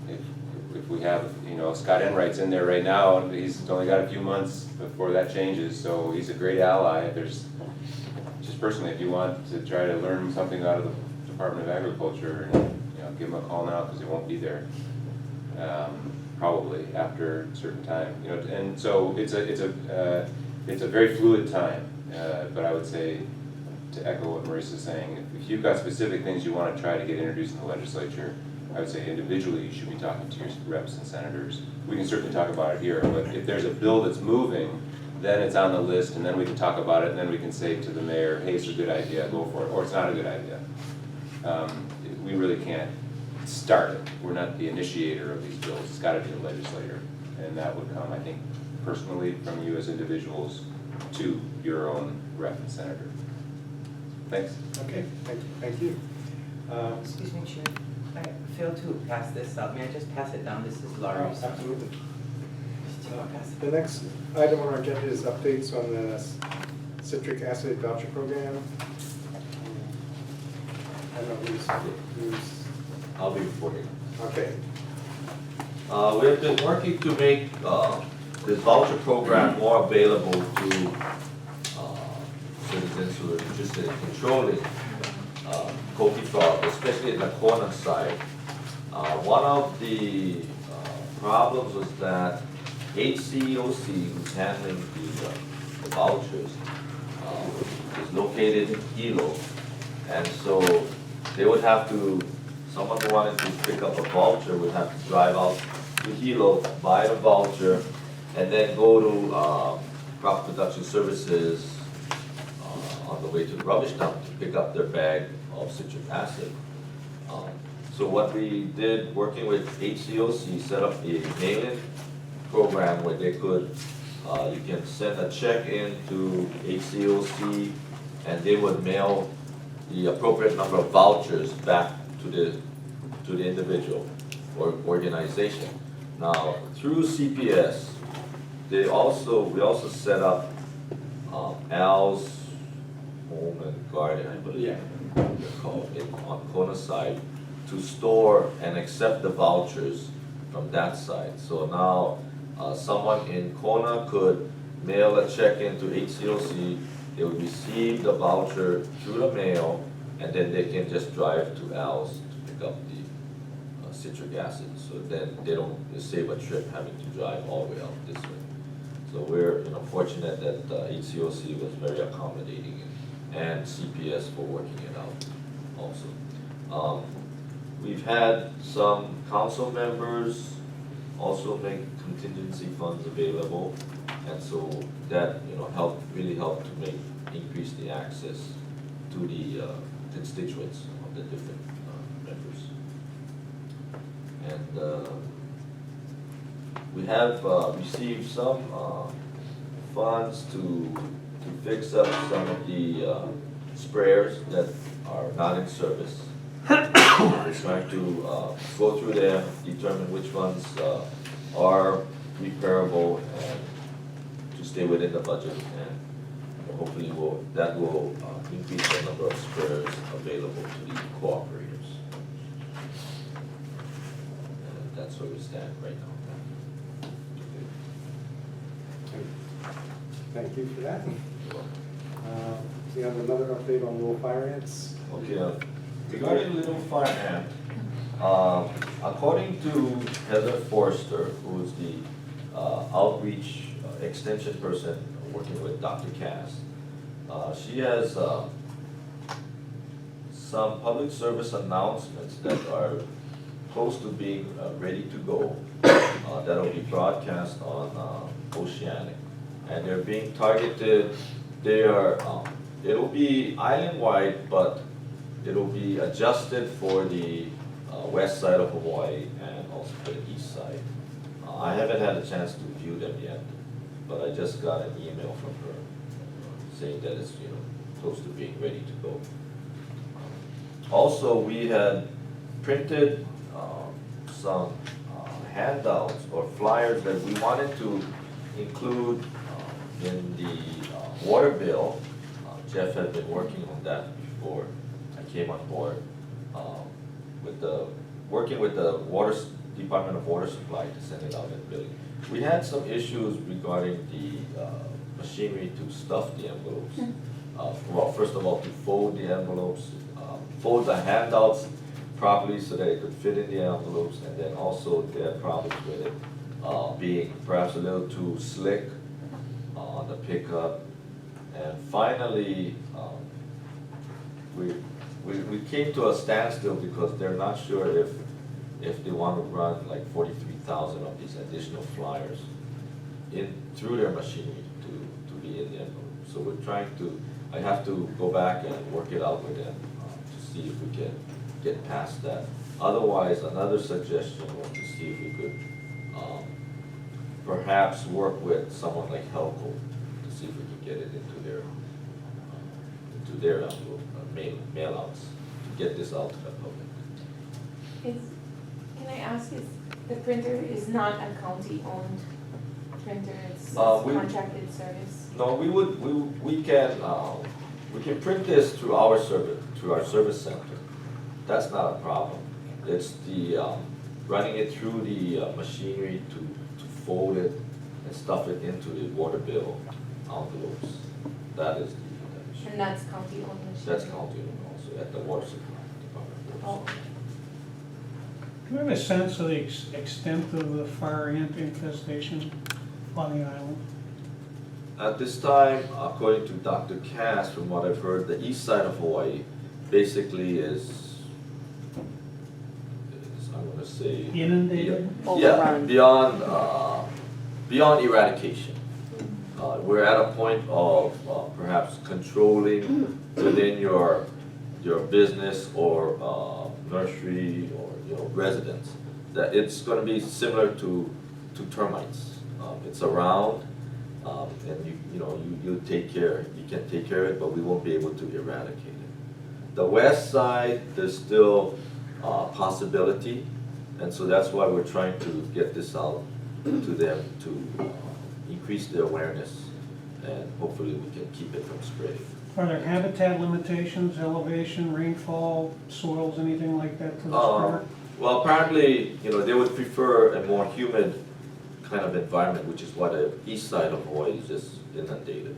Speaker 4: if we have, Scott Enright's in there right now, and he's only got a few months before that changes, so he's a great ally. There's, just personally, if you want to try to learn something out of the Department of Agriculture, give him a call now, because he won't be there, probably after a certain time. And so it's a very fluid time, but I would say, to echo what Marissa's saying, if you've got specific things you want to try to get introduced in the legislature, I would say individually you should be talking to your reps and senators. We can certainly talk about it here, but if there's a bill that's moving, then it's on the list, and then we can talk about it, and then we can say to the mayor, hey, it's a good idea, go for it, or it's not a good idea. We really can't start it. We're not the initiator of these bills. It's got to be the legislator, and that would come, I think, personally from you as individuals to your own rep and senator. Thanks.
Speaker 2: Okay, thank you.
Speaker 5: Excuse me, Chair. I failed to pass this up. May I just pass it down? This is Laurie's.
Speaker 2: Absolutely.
Speaker 5: Pass it.
Speaker 2: The next item on our agenda is updates on the citric acid voucher program. I don't know who's.
Speaker 12: I'll be reporting.
Speaker 2: Okay.
Speaker 12: We have been working to make this voucher program more available to citizens who are interested in controlling coqui frog, especially in the corner side. One of the problems was that HCEOC, who's handling the vouchers, is located in Hilo, and so they would have to, someone who wanted to pick up a voucher would have to drive out to Hilo, buy a voucher, and then go to crop production services on the way to the rubbish dump to pick up their bag of citric acid. So what we did, working with HCOC, set up a mailing program where they could, you can send a check in to HCOC and they would mail the appropriate number of vouchers back to the individual or organization. Now, through CPS, we also set up Al's Home and Garden, I believe they're called, on Kona side, to store and accept the vouchers from that side. So now, someone in Kona could mail a check into HCOC, they would receive the voucher through the mail, and then they can just drive to Al's to pick up the citric acid. So then they don't save a trip having to drive all the way out this way. So we're fortunate that HCOC was very accommodating and CPS for working it out also. We've had some council members also make contingency funds available, and so that really helped to increase the access to the constituents of the different members. And we have received some funds to fix up some of the sprayers that are not in service. We're trying to go through them, determine which ones are repairable and to stay within the budget, and hopefully that will increase the number of sprayers available to the cooperators. And that's where we stand right now.
Speaker 2: Thank you for that. We have another update on Little Fire Ants.
Speaker 12: Okay, regarding Little Fire Ant, according to Heather Forrester, who is the outreach extension person working with Dr. Cass, she has some public service announcements that are close to being ready to go. That'll be broadcast on Oceanic, and they're being targeted. They are it'll be island-wide, but it'll be adjusted for the west side of Hawaii and also for the east side. I haven't had a chance to view them yet, but I just got an email from her saying that it's close to being ready to go. Also, we had printed some handouts or flyers that we wanted to include in the water bill. Jeff had been working on that before I came on board, working with the Department of Water Supply to send it out in billing. We had some issues regarding the machinery to stuff the envelopes. Well, first of all, to fold the envelopes, fold the handouts properly so that it could fit in the envelopes, and then also they had problems with it being perhaps a little too slick on the pickup. And finally, we came to a standstill because they're not sure if they want to run like 43,000 of these additional flyers through their machinery to be in the envelope. So we're trying to, I have to go back and work it out with them to see if we can get past that. Otherwise, another suggestion was to see if we could perhaps work with someone like Helco to see if we can get it into their envelope, mail outs, to get this out to the public.
Speaker 14: Can I ask, is the printer is not a county-owned printer, it's contracted service?
Speaker 12: No, we can print this through our service center. That's not a problem. It's the running it through the machinery to fold it and stuff it into the water bill envelopes. That is the issue.
Speaker 14: And that's county-owned machine?
Speaker 12: That's county-owned also at the water supply department.
Speaker 14: Oh.
Speaker 10: Do you have a sense of the extent of the fire ant infestation on the island?
Speaker 12: At this time, according to Dr. Cass, from what I've heard, the east side of Hawaii basically is I'm gonna say.
Speaker 10: Inundated?
Speaker 12: Yeah, beyond eradication. We're at a point of perhaps controlling within your business or nursery or residence, that it's going to be similar to termites. It's around, and you take care. You can take care of it, but we won't be able to eradicate it. The west side, there's still possibility, and so that's why we're trying to get this out to them to increase the awareness, and hopefully we can keep it from spreading.
Speaker 10: Are there habitat limitations, elevation, rainfall, soils, anything like that to the spreader?
Speaker 12: Well, apparently, they would prefer a more humid kind of environment, which is why the east side of Hawaii is just inundated.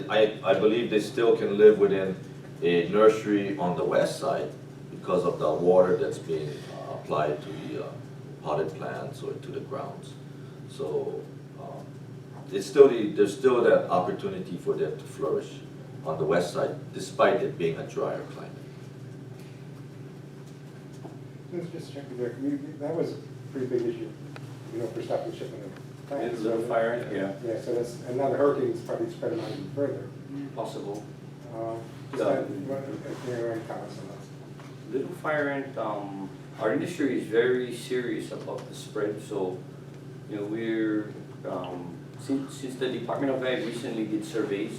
Speaker 12: I believe they still can live within a nursery on the west side because of the water that's being applied to the potted plants or to the grounds. So there's still that opportunity for them to flourish on the west side, despite it being a drier climate.
Speaker 2: Let's just check there. That was a pretty big issue, for stopping shipment of plants.
Speaker 3: It's a little fire ant, yeah.
Speaker 2: Yeah, so that's, and now the hurricane's probably spread them out even further.
Speaker 3: Possible.
Speaker 2: Just if there are any comments on that.
Speaker 3: Little fire ant, our industry is very serious about the spread, so, we're, since the Department of Ag recently did surveys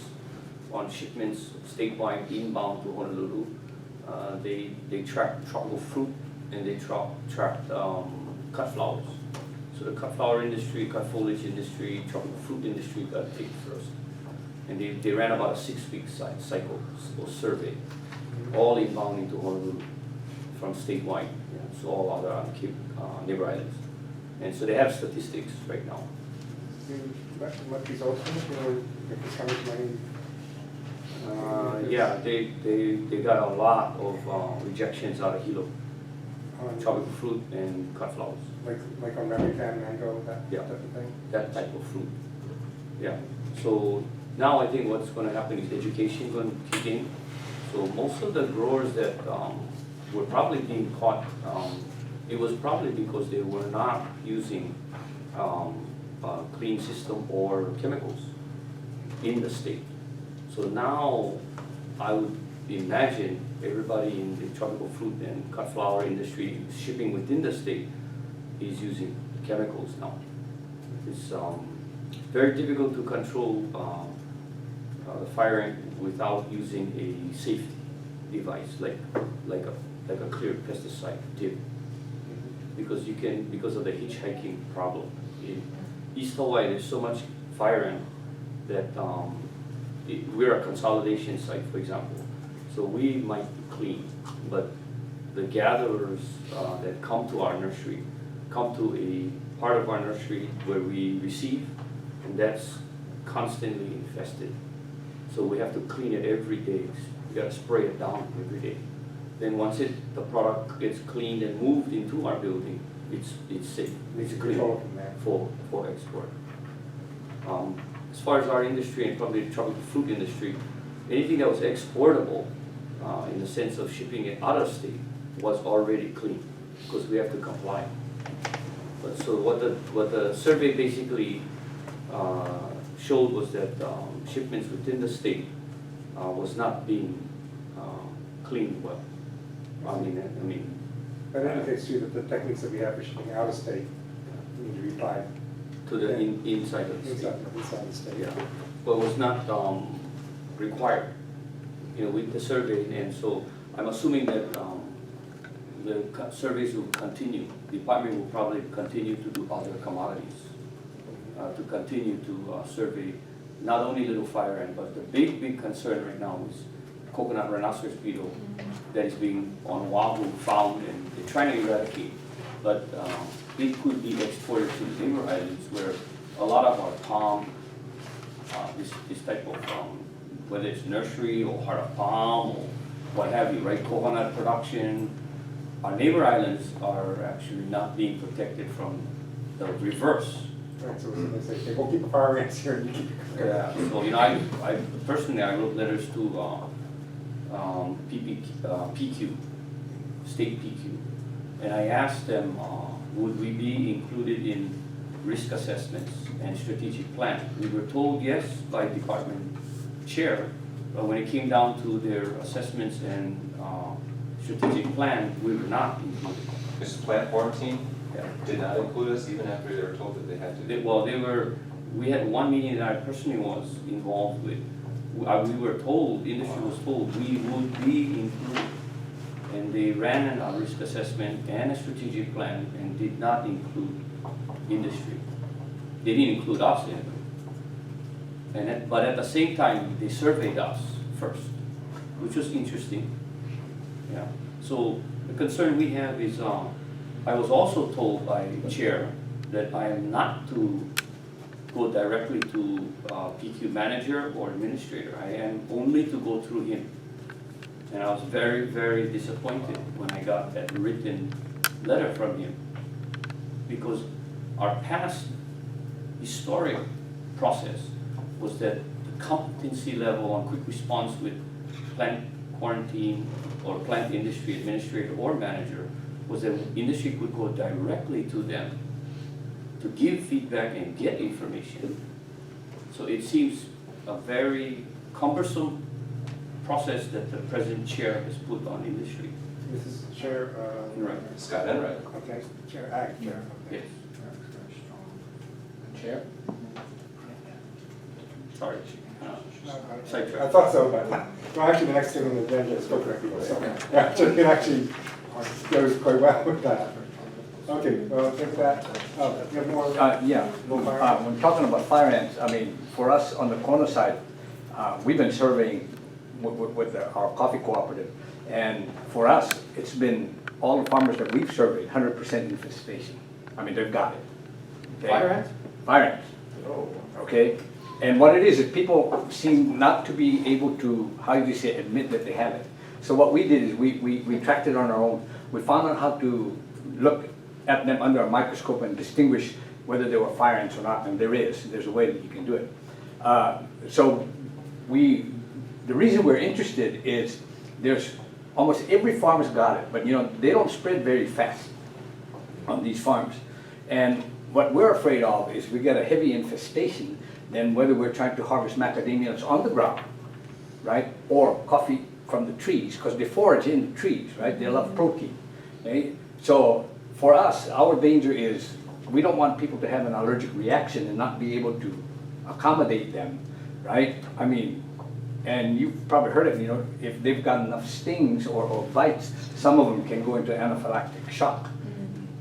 Speaker 3: on shipments statewide inbound to Honolulu, they tracked tropical fruit and they tracked cut flowers. So the cut flower industry, cut foliage industry, tropical fruit industry got hit first. And they ran about a 6-week cycle or survey, all inbound into Honolulu from statewide, so all other neighbor islands. And so they have statistics right now.
Speaker 2: What results from it, if it's coming to any?
Speaker 3: Yeah, they got a lot of rejections out of Hilo, tropical fruit and cut flowers.
Speaker 2: Like on Raritan, mango, that
Speaker 3: Yeah.
Speaker 2: type of thing?
Speaker 3: That type of fruit. Yeah. So now I think what's going to happen is education going to kick in. So most of the growers that were probably being caught, it was probably because they were not using a clean system or chemicals in the state. So now I would imagine everybody in the tropical fruit and cut flower industry shipping within the state is using chemicals now. It's very difficult to control the fire ant without using a safety device like a clear pesticide tip, because of the hitchhiking problem. In East Hawaii, there's so much fire ant that we're a consolidation site, for example. So we might be clean, but the gatherers that come to our nursery come to a part of our nursery where we receive, and that's constantly infested. So we have to clean it every day. We got to spray it down every day. Then once the product gets cleaned and moved into our building, it's safe. It's clean for export. As far as our industry and probably the tropical fruit industry, anything that was exportable in the sense of shipping it out of state was already clean because we have to comply. But so what the survey basically showed was that shipments within the state was not being cleaned well. I mean.
Speaker 2: But it indicates too that the techniques that we have for shipping out of state need to be applied
Speaker 3: To the inside of the state.
Speaker 2: Inside the state.
Speaker 3: Yeah, but it was not required, with the survey, and so I'm assuming that the surveys will continue. The department will probably continue to do other commodities, to continue to survey not only little fire ant, but the big concern right now is coconut rhinoceros beetle that is being on Oahu found, and they're trying to eradicate, but it could be exported to the neighbor islands where a lot of our palm, this type of, whether it's nursery or heart of palm or what have you, right, coconut production, our neighbor islands are actually not being protected from the reverse.
Speaker 2: Right, so they say, okay, we'll keep the fire ants here and you keep it.
Speaker 3: Yeah, so I personally wrote letters to PQ, state PQ, and I asked them, would we be included in risk assessments and strategic plan. We were told yes by department chair, but when it came down to their assessments and strategic plan, we were not included.
Speaker 4: This platform team
Speaker 3: Yeah.
Speaker 4: did not include us even after they were told that they had to.
Speaker 3: We had one meeting that I personally was involved with. We were told, the industry was told, we would be included. And they ran a risk assessment and a strategic plan and did not include industry. They didn't include us in it. But at the same time, they surveyed us first, which was interesting. Yeah. So the concern we have is, I was also told by chair that I am not to go directly to PQ manager or administrator. I am only to go through him. And I was very, very disappointed when I got that written letter from him. Because our past historic process was that the competency level on quick response with plant quarantine or plant industry administrator or manager was that industry could go directly to them to give feedback and get information. So it seems a very cumbersome process that the present chair has put on industry.
Speaker 2: This is Chair,
Speaker 3: Right.
Speaker 4: Scott Enright.
Speaker 2: okay, Chair, Ag Chair. Okay.
Speaker 3: Yes.
Speaker 11: Chair?
Speaker 3: Sorry.
Speaker 2: I
Speaker 3: Sidetrack.
Speaker 2: thought so, but, well, actually, the next thing on the agenda is co-curricular, so, yeah, so you can actually goes quite well with that. Okay, well, I think that, you have more?
Speaker 11: Yeah, when talking about fire ants, I mean, for us on the corner side, we've been surveying with our coffee cooperative. And for us, it's been all the farmers that we've surveyed, 100% infestation. I mean, they've got it. Okay?
Speaker 5: Fire ants?
Speaker 11: Fire ants.
Speaker 5: Oh.
Speaker 11: Okay? And what it is people seem not to be able to, how do you say, admit that they have it. So what we did is we tracked it on our own. We found out how to look at them under a microscope and distinguish whether they were fire ants or not, and there's a way that you can do it. So the reason we're interested is there's almost every farmer's got it, but they don't spread very fast on these farms. And what we're afraid of is we get a heavy infestation, then whether we're trying to harvest macadamia that's on the ground, right, or coffee from the trees, because they forage in the trees, right? They love protein. Okay? So for us, our danger is we don't want people to have an allergic reaction and not be able to accommodate them, right? I mean, and you've probably heard it, if they've got enough stings or bites, some of them can go into anaphylactic shock,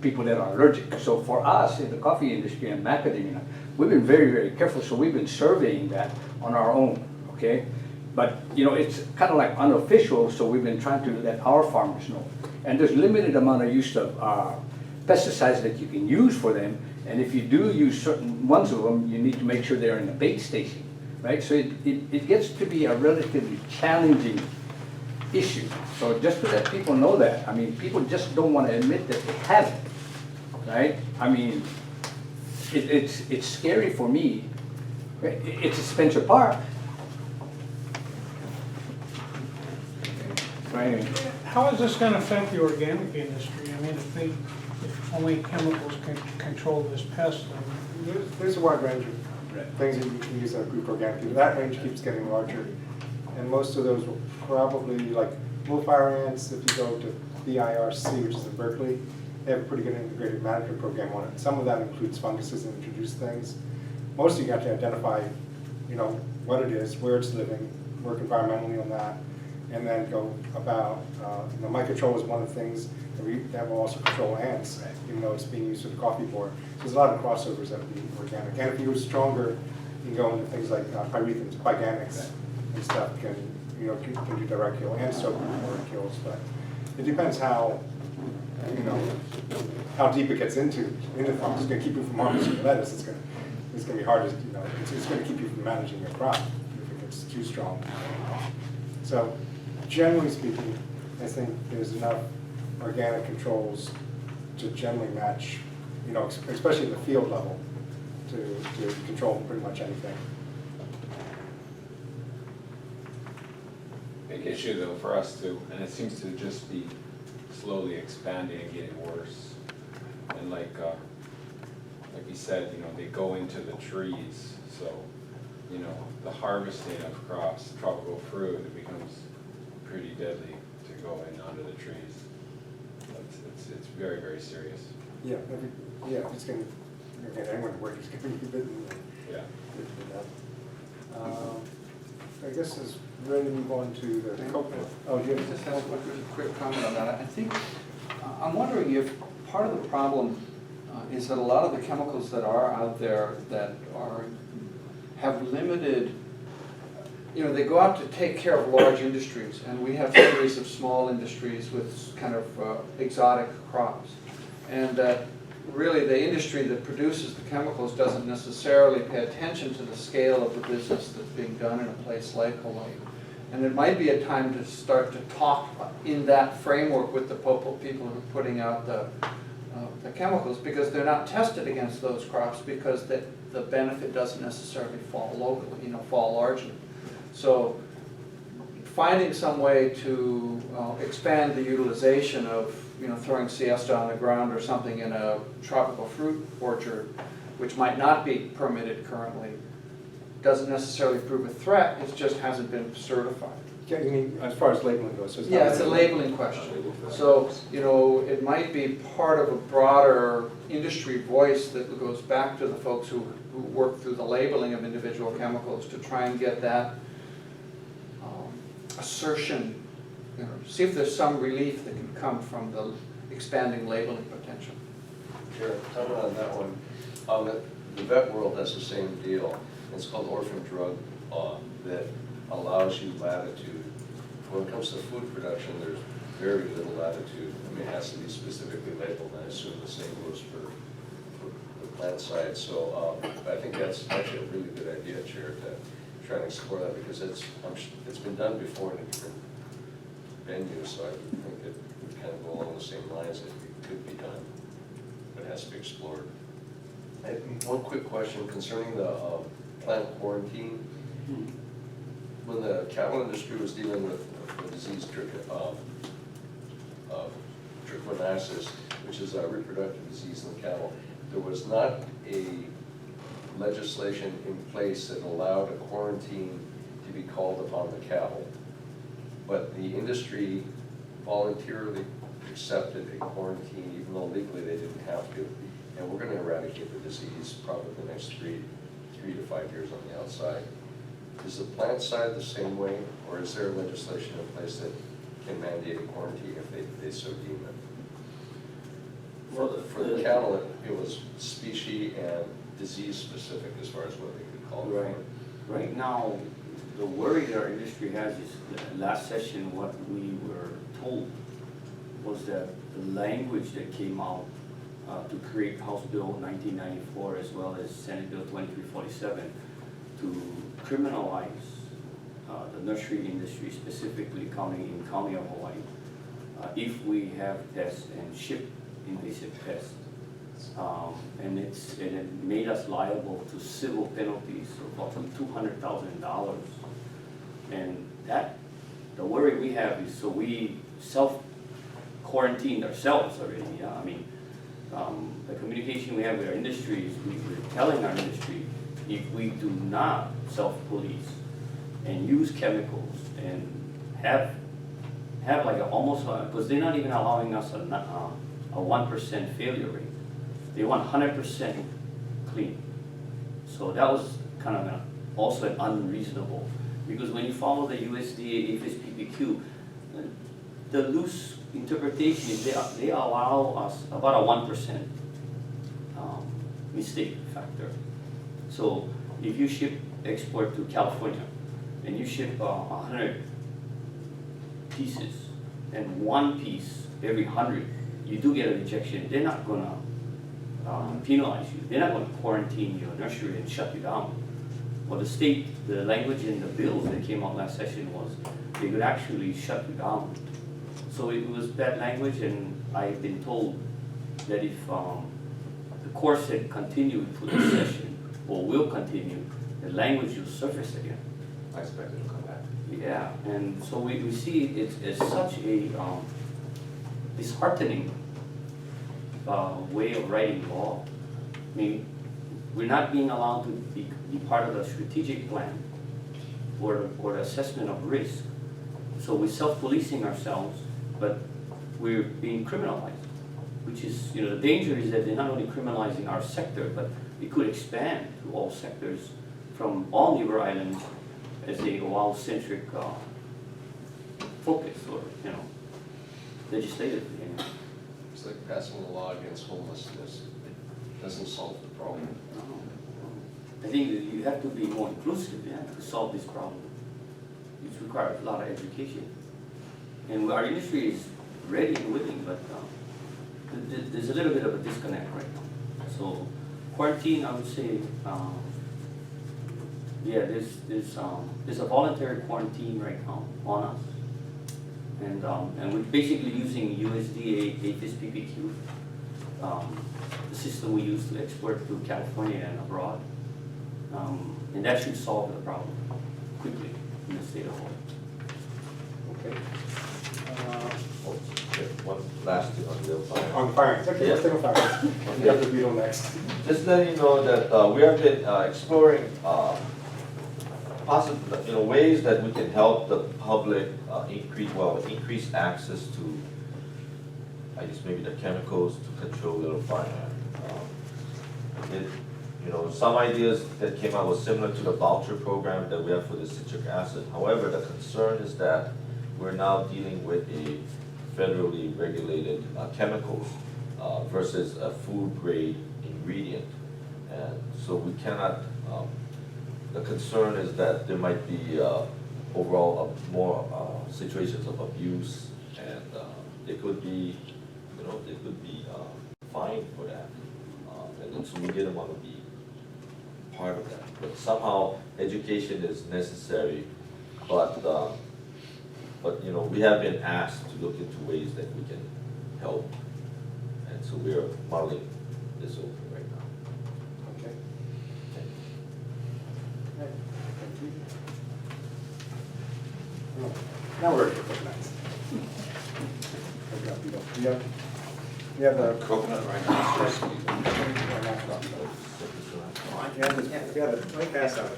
Speaker 11: people that are allergic. So for us in the coffee industry and macadamia, we've been very, very careful. So we've been surveying that on our own, okay? But, it's kind of like unofficial, so we've been trying to let our farmers know. And there's limited amount of use of pesticides that you can use for them. And if you do use certain ones of them, you need to make sure they're in a bait station, right? So it gets to be a relatively challenging issue. So just to let people know that, I mean, people just don't want to admit that they have it, right? I mean, it's scary for me. It's a Spencer Park. Right.
Speaker 10: How is this going to affect the organic industry? I mean, if only chemicals can control this pest, then
Speaker 2: There's a wide range of things that you can use that group organically. That range keeps getting larger. And most of those will probably, like bull fire ants, if you go to BIRC, which is in Berkeley, they have a pretty good integrated management program on it. Some of that includes funguses and introduced things. Mostly you have to identify, what it is, where it's living, work environmentally on that, and then go about, microcontrol is one of the things that will also control ants, even though it's being used for the coffee board. So there's a lot of crossovers that would be organic. And if you were stronger, you can go into things like pyrethins, biganics, and stuff can do direct kill and soap more kills. But it depends how deep it gets into the farm. It's going to keep you from harvesting lettuce. It's going to be hard to it's going to keep you from managing your crop if it gets too strong. So generally speaking, I think there's enough organic controls to generally match, especially at the field level, to control pretty much anything.
Speaker 8: Big issue though for us too, and it seems to just be slowly expanding and getting worse. And like like we said, you know, they go into the trees, so, you know, the harvesting of crops, tropical fruit, it becomes pretty deadly to go in onto the trees. It's very, very serious.
Speaker 2: Yeah, it's gonna, anyone to work is gonna be bitten.
Speaker 8: Yeah.
Speaker 2: I guess is ready to move on to the coconut. Oh, do you
Speaker 6: Just have a quick comment on that. I think, I'm wondering if part of the problem is that a lot of the chemicals that are out there that have limited, you know, they go out to take care of large industries, and we have series of small industries with kind of exotic crops. And that really the industry that produces the chemicals doesn't necessarily pay attention to the scale of the business that's being done in a place like Hawaii. And it might be a time to start to talk in that framework with the people who are putting out the chemicals, because they're not tested against those crops, because the benefit doesn't necessarily fall locally, you know, fall largely. So finding some way to expand the utilization of, you know, throwing siesta on the ground or something in a tropical fruit orchard, which might not be permitted currently, doesn't necessarily prove a threat, it just hasn't been certified.
Speaker 2: Yeah, you mean, as far as labeling goes? So
Speaker 6: Yeah, it's a labeling question. So, you know, it might be part of a broader industry voice that goes back to the folks who work through the labeling of individual chemicals to try and get that assertion, you know, see if there's some relief that can come from the expanding labeling potential.
Speaker 13: Sure, comment on that one. The vet world has the same deal. It's called orphan drug that allows you latitude. When it comes to food production, there's very little latitude. I mean, it has to be specifically labeled, and I assume the same goes for the plant side. So I think that's actually a really good idea, Chair, to try and explore that, because it's been done before in a different venue, so I think it would kind of go along the same lines. It could be done, but it has to be explored. I have one quick question concerning the plant quarantine. When the cattle industry was dealing with the disease trichomoniasis, which is a reproductive disease in the cattle, there was not a legislation in place that allowed a quarantine to be called upon the cattle. But the industry voluntarily accepted a quarantine, even though legally they didn't have to. And we're going to eradicate the disease probably the next 3 to 5 years on the outside. Is the plant side the same way, or is there legislation in place that can mandate a quarantine if they so deem it? For the cattle, it was species and disease specific as far as what they could call it.
Speaker 3: Right. Right now, the worry that our industry has is, last session, what we were told was that the language that came out to create House Bill 1994 as well as Senate Bill 2347 to criminalize the nursery industry, specifically in County of Hawaii, if we have pests and ship invasive pests. And it made us liable to civil penalties of up to $200,000. And the worry we have is, so we self-quarantined ourselves already. Yeah? I mean, the communication we have with our industry is we're telling our industry, if we do not self-police and use chemicals and have like almost, because they're not even allowing us a 1% failure rate. They want 100% clean. So that was kind of also an unreasonable, because when you follow the USDA APHIS PPQ, the loose interpretation is they allow us about a 1% mistake factor. So if you export to California and you ship 100 pieces and one piece every 100, you do get a rejection. They're not gonna penalize you. They're not gonna quarantine your nursery and shut you down. Well, the language in the bills that came out last session was they could actually shut you down. So it was that language, and I've been told that if the course had continued for this session, or will continue, the language will surface again.
Speaker 8: I expect it'll come back.
Speaker 3: Yeah, and so we see it as such a disheartening way of writing law, I mean, we're not being allowed to be part of the strategic plan or the assessment of risk. So we're self-policing ourselves, but we're being criminalized, which is, the danger is that they're not only criminalizing our sector, but it could expand to all sectors from all neighbor islands as a wild-centric focus or, legislatively.
Speaker 13: It's like passing a law against homelessness. It doesn't solve the problem.
Speaker 3: I think that you have to be more inclusive, to solve this problem. It requires a lot of education. And our industry is ready and willing, but there's a little bit of a disconnect right now. So quarantine, I would say, there's a voluntary quarantine right now on us. And we're basically using USDA APHIS PPQ, the system we use to export to California and abroad. And that should solve the problem quickly in the state of Hawaii.
Speaker 2: Okay.
Speaker 12: One last thing on the fire.
Speaker 2: On fires, okay, let's take a fires. We have the beetle next.
Speaker 12: Just letting you know that we have been exploring possible, ways that we can help the public increase access to, I guess maybe the chemicals to control little fire. Some ideas that came out was similar to the voucher program that we have for the citric acid. However, the concern is that we're now dealing with a federally regulated chemicals versus a food grade ingredient. And so we cannot, the concern is that there might be overall more situations of abuse, and they could be, fined for that. And so we didn't want to be part of that. But somehow education is necessary, but we have been asked to look into ways that we can help, and so we are modeling this over right now.
Speaker 2: Okay. Now we're ready for next. We have the
Speaker 4: Coconut rhinoceros.
Speaker 2: let me pass out.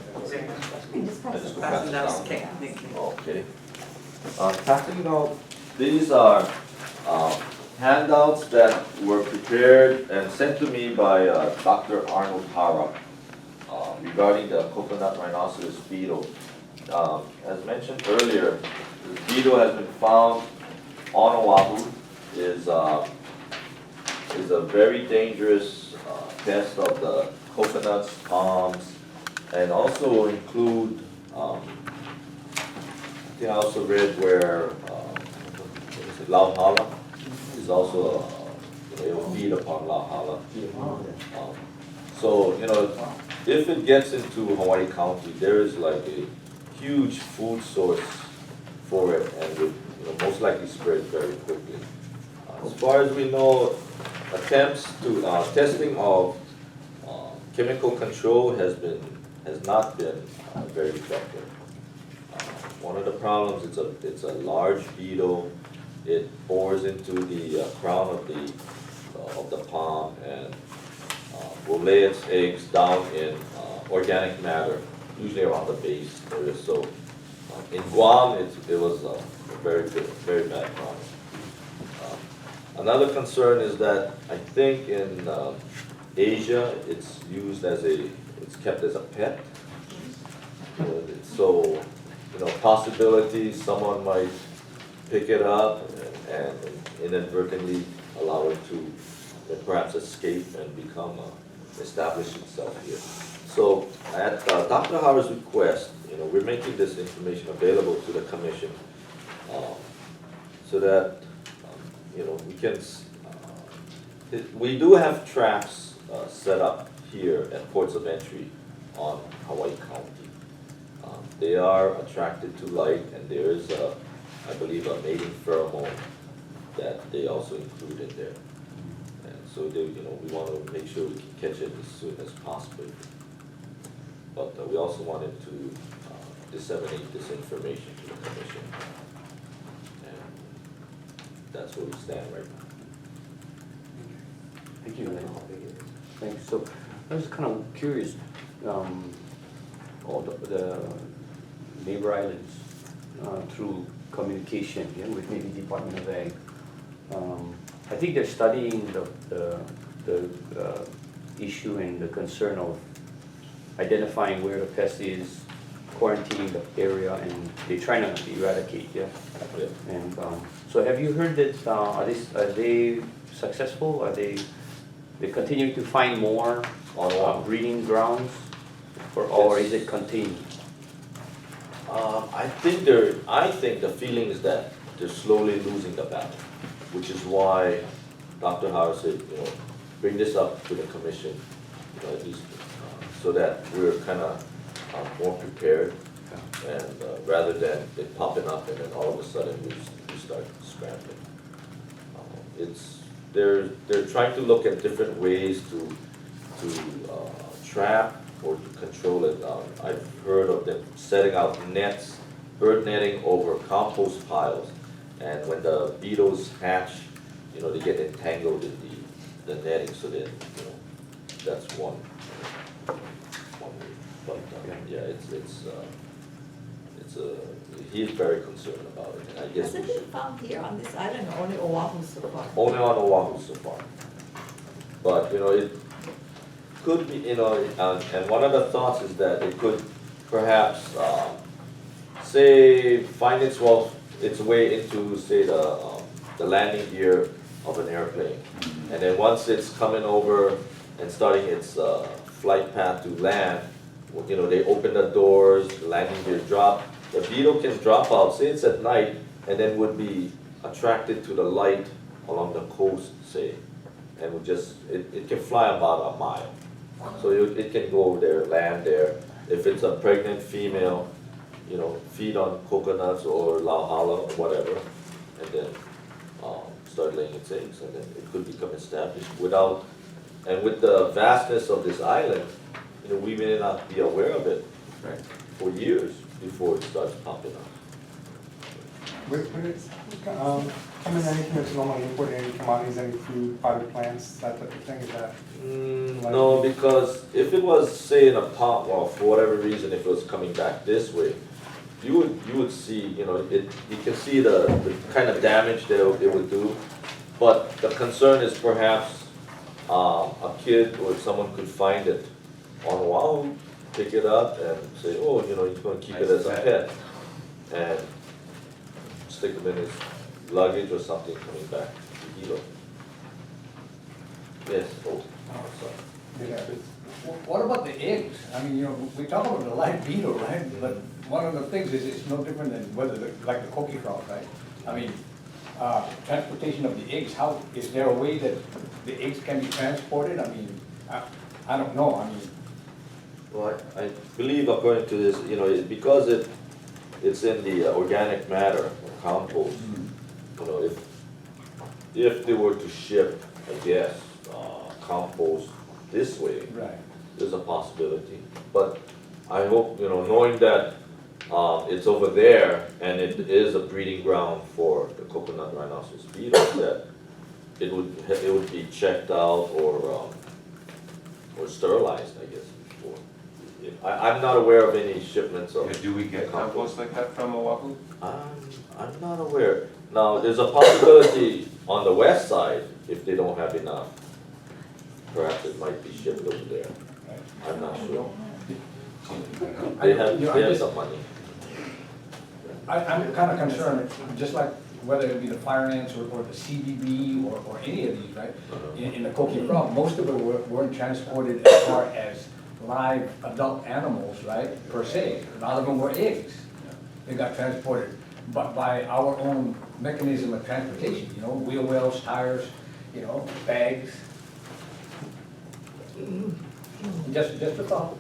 Speaker 12: Okay. Passing out, these are handouts that were prepared and sent to me by Dr. Arnold Hara regarding the coconut rhinoceros beetle. As mentioned earlier, the beetle has been found on Oahu, is a very dangerous pest of the coconuts, palms, and also include, I think I also read where, lauhala is also, it will feed upon lauhala. So, if it gets into Hawaii County, there is like a huge food source for it, and would most likely spread very quickly. As far as we know, attempts to testing of chemical control has not been very effective. One of the problems, it's a large beetle. It bores into the crown of the palm and will lay its eggs down in organic matter, usually around the base area. So in Guam, it was a very bad problem. Another concern is that I think in Asia, it's kept as a pet. So, possibility someone might pick it up and inadvertently allow it to perhaps escape and establish itself here. So at Dr. Howard's request, we're making this information available to the commission so that we can. We do have traps set up here at ports of entry on Hawaii County. They are attracted to light, and there is I believe a mating pheromone that they also include in there. And so we want to make sure we can catch it as soon as possible. But we also wanted to disseminate this information to the commission. And that's where we stand right now.
Speaker 2: Thank you.
Speaker 3: Thanks. So I was kind of curious, all the neighbor islands, through communication, yeah, with maybe Department of Ag. I think they're studying the issue and the concern of identifying where the pest is, quarantining the area, and they're trying to eradicate, yeah? And so have you heard that, are they successful? Are they continue to find more breeding grounds? Or is it contained?
Speaker 12: I think the feeling is that they're slowly losing the battle, which is why Dr. Howard said, bring this up to the commission, at least, so that we're kind of more prepared, and rather than it popping up and then all of a sudden we start scrambling. They're trying to look at different ways to trap or to control it. I've heard of them setting out nets, bird netting over compost piles, and when the beetles hatch, they get entangled in the netting, so then, that's one way. But, yeah, he's very concerned about it, and I guess we
Speaker 15: Hasn't been
Speaker 12: should.
Speaker 15: found here on this island, or only Oahu so far?
Speaker 12: Only on Oahu so far. But, it could be, and one of the thoughts is that it could perhaps, say, find its way into, say, the landing gear of an airplane. And then once it's coming over and starting its flight path to land, they open the doors, the landing gear drop. The beetle can drop out, say it's at night, and then would be attracted to the light along the coast, say, and would just, it can fly about a mile. So it can go over there, land there. If it's a pregnant female, feed on coconuts or lauhala or whatever, and then start laying its eggs, and then it could become established without, and with the vastness of this island, we may not be aware of it for years before it starts popping up.
Speaker 2: Coming anything that's normally imported, any commodities, any food, potted plants, that type of thing, is that?
Speaker 12: No, because if it was, say, in a pot, well, for whatever reason, if it was coming back this way, you would see, you can see the kind of damage that it would do. But the concern is perhaps a kid or someone could find it on Oahu, pick it up and say, oh, he's going to keep it as a pet, and stick them in his luggage or something coming back to Hilo. Yes, sorry.
Speaker 11: Yeah. What about the eggs? I mean, we talk about the live beetle, right? But one of the things is it's no different than like the coqui frog, right? I mean, transportation of the eggs, is there a way that the eggs can be transported? I mean, I don't know, I mean.
Speaker 12: Well, I believe according to this, because it's in the organic matter, or compost, if they were to ship, I guess, compost this way,
Speaker 11: Right.
Speaker 12: there's a possibility. But I hope, knowing that it's over there and it is a breeding ground for the coconut rhinoceros beetle, that it would be checked out or sterilized, I guess, before. I'm not aware of any shipments of.
Speaker 4: Do we get compost like that from Oahu?
Speaker 12: I'm not aware. Now, there's a possibility on the west side, if they don't have enough, perhaps it might be shipped over there. I'm not sure. They have some money.
Speaker 11: I'm kind of concerned, just like whether it be the fire ants or the CBB or any of these, right? In the coqui frog, most of it weren't transported as far as live adult animals, right, per se. A lot of them were eggs. They got transported, but by our own mechanism of transportation, wheel wells, tires, bags. Just a thought.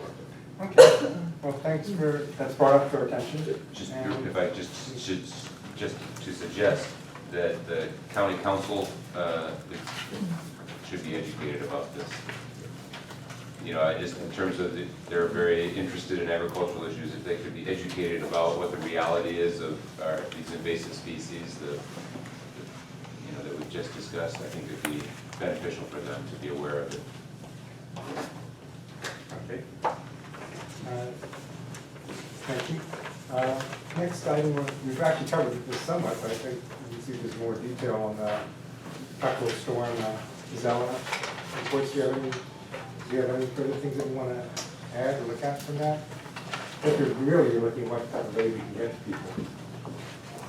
Speaker 2: Okay, well, thanks that's brought up to our attention.
Speaker 4: Just, if I should to suggest that the county council should be educated about this. Just in terms of, they're very interested in agricultural issues, if they could be educated about what the reality is of these invasive species that we've just discussed, I think it'd be beneficial for them to be aware of it.
Speaker 2: Okay. Thank you. Next item, we've actually covered this somewhat, but I think you can see there's more detail on the tropical storm, Iselle reports. Do you have any further things that you want to add or look at from that? I think you're really looking at what type of aid we can get to people.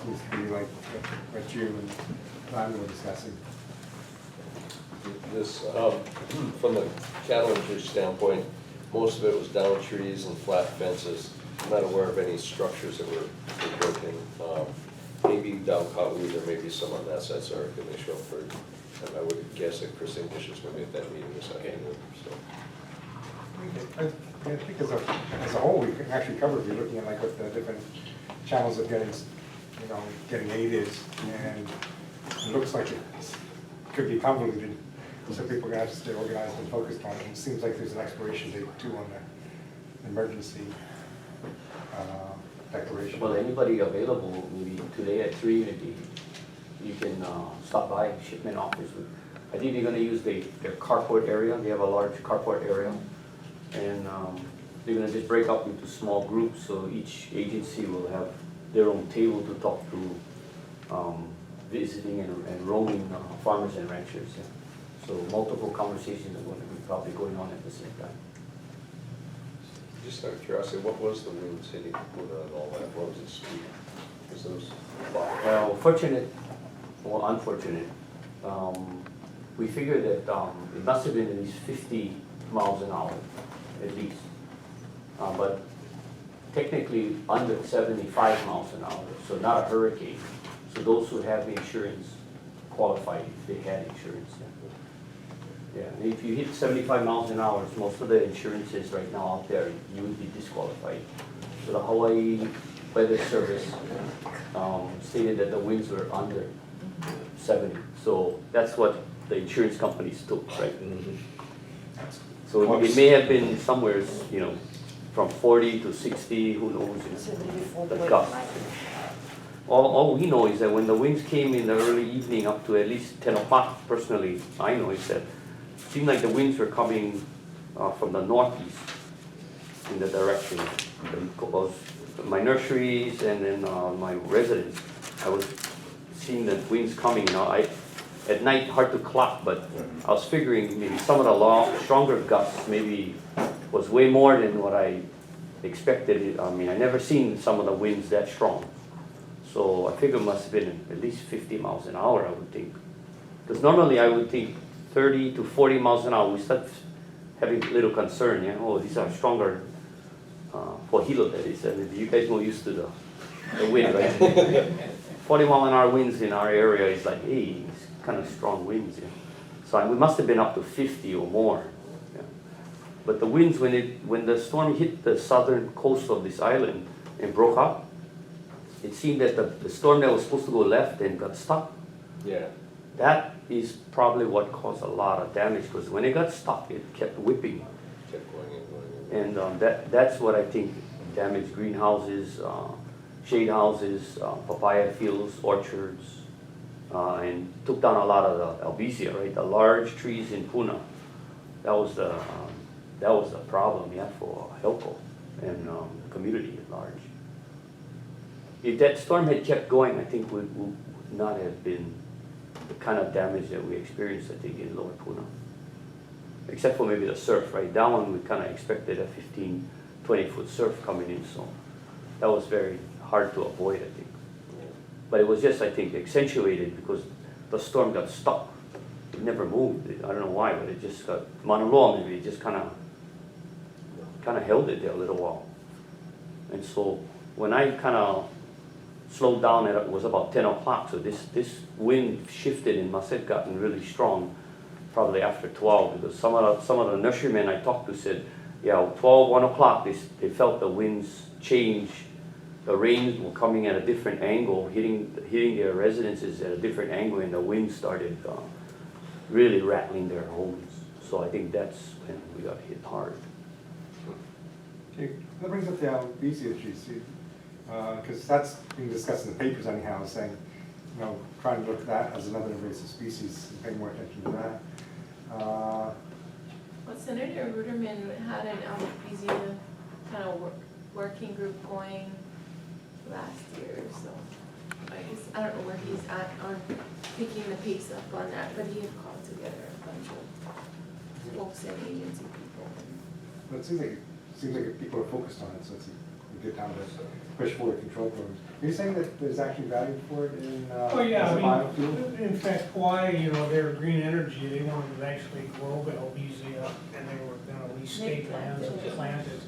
Speaker 2: Seems to be like what you and Ron were discussing.
Speaker 13: This, from the cattle industry standpoint, most of it was down trees and flat fences. I'm not aware of any structures that were broken. Maybe down coqui, there may be some on that side, so can they show up for, and I would guess that Chris English is going to be at that meeting this afternoon, so.
Speaker 2: I think as a whole, we can actually cover, if you're looking at like what the different channels of getting aid is, and it looks like it could be convoluted, so people are gonna have to stay organized and focused on it. It seems like there's an expiration date too on the emergency declaration.
Speaker 3: Well, anybody available, maybe today at 3, maybe you can stop by shipment office. I think they're gonna use their carport area. They have a large carport area. And they're gonna just break up into small groups, so each agency will have their own table to talk to visiting and roaming farmers and ranchers. Yeah. So multiple conversations are going to be probably going on at the same time.
Speaker 13: Just out of curiosity, what was the wind hitting Puna and all that? What was its speed? Was those
Speaker 3: Well, unfortunate. We figured that it must have been at least 50 miles an hour, at least. But technically under 75 miles an hour, so not a hurricane. So those who have insurance qualified if they had insurance. Yeah, and if you hit 75 miles an hour, most of the insurances right now out there, you would be disqualified. So the Hawaii Weather Service stated that the winds were under 70. So that's what the insurance companies took, right? So it may have been somewhere, from 40 to 60, who knows, the gust. All we know is that when the winds came in the early evening up to at least 10 o'clock, personally, I know is that it seemed like the winds were coming from the northeast in the direction of my nurseries and then my residence. I was seeing the winds coming. At night, hard to clock, but I was figuring maybe some of the stronger gusts maybe was way more than what I expected. I mean, I never seen some of the winds that strong. So I figure it must have been at least 50 miles an hour, I would think. Because normally I would think 30 to 40 miles an hour, we start having a little concern, these are stronger Kohala, that is. You guys more used to the wind, right? 40 mile an hour winds in our area is like, hey, it's kind of strong winds. Yeah. So we must have been up to 50 or more. Yeah. But the winds, when the storm hit the southern coast of this island and broke up, it seemed that the storm that was supposed to go left and got stuck.
Speaker 13: Yeah.
Speaker 3: That is probably what caused a lot of damage, because when it got stuck, it kept whipping.
Speaker 13: Kept going and going.
Speaker 3: And that's what I think damaged greenhouses, shade houses, papaya fields, orchards, and took down a lot of the albizia, right? The large trees in Puna. That was the problem, for Helco and the community at large. If that storm had kept going, I think would not have been the kind of damage that we experienced, I think, in Lower Puna. Except for maybe the surf, right? That one we kind of expected a 15, 20-foot surf coming in, so that was very hard to avoid, I think. But it was just, I think, accentuated because the storm got stuck. It never moved. I don't know why, but it just got, Mauna Loa maybe, it just kind of held it there a little while. And so when I kind of slowed down, it was about 10 o'clock, so this wind shifted and must have gotten really strong probably after 12, because some of the nurserymen I talked to said, 12, 1 o'clock, they felt the winds change. The rains were coming at a different angle, hitting their residences at a different angle, and the wind started really rattling their homes. So I think that's when we got hit hard.
Speaker 2: Okay, that brings up the albizia trees, because that's being discussed in the papers anyhow, saying, trying to look at that as another invasive species and pay more attention to that.
Speaker 14: Well, Senator Ruderman had an albizia kind of working group going last year, so I guess, I don't know where he's at on picking the pace up on that, but he had called together a bunch of folks and agency people.
Speaker 2: But it seems like people are focused on it, so it's a good time to push forward control programs. Are you saying that there's actually value for it in,
Speaker 10: Oh, yeah,
Speaker 2: as a
Speaker 10: I
Speaker 2: biofuel?
Speaker 10: mean, in fact, Hawaii, you know, they're green energy, they wanted to actually grow albizia, and they were gonna lease state lands and plant it.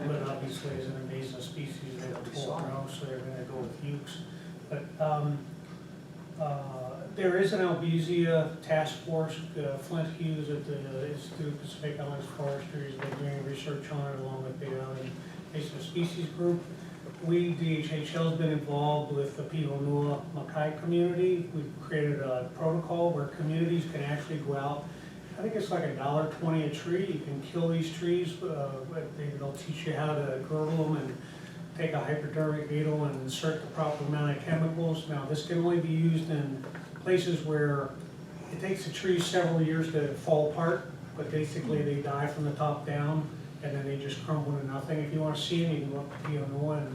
Speaker 10: But obviously, as an invasive species, they don't grow, so they're gonna go with ukes. But, there is an albizia task force, Flint Hughes at the Institute of Pacific Islands Forestry is doing research on it along with the invasive species group. We, DHHL, has been involved with the Pihonua Makai community. We've created a protocol where communities can actually go out. I think it's like $1.20 a tree. You can kill these trees. They'll teach you how to girdle them and take a hypodermic needle and insert the proper amount of chemicals. Now, this can only be used in places where it takes a tree several years to fall apart, but basically they die from the top down, and then they just crumble to nothing. If you want to see them, you can go up to Pihonua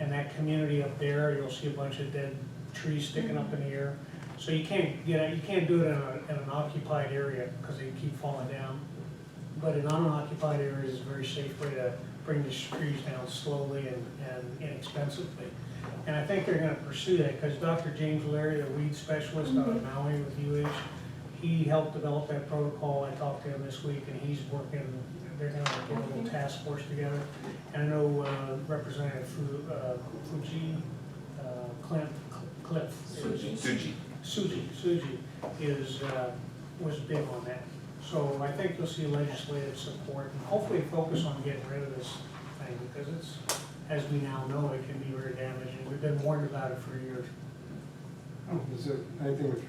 Speaker 10: and that community up there. You'll see a bunch of dead trees sticking up in the air. So you can't do it in an occupied area because they keep falling down. But in unoccupied areas is a very safe way to bring these trees down slowly and inexpensively. And I think they're going to pursue that because Dr. James Larry, the weed specialist out of Maui with UH, he helped develop that protocol. I talked to him this week, and he's working. They're going to get a little task force together. And I know Representative Fuji, Cliff. Suji was big on that. So I think you'll see legislative support and hopefully focus on getting rid of this thing because it's, as we now know, it can be very damaging. We've been warned about it for years.
Speaker 2: Oh, is there anything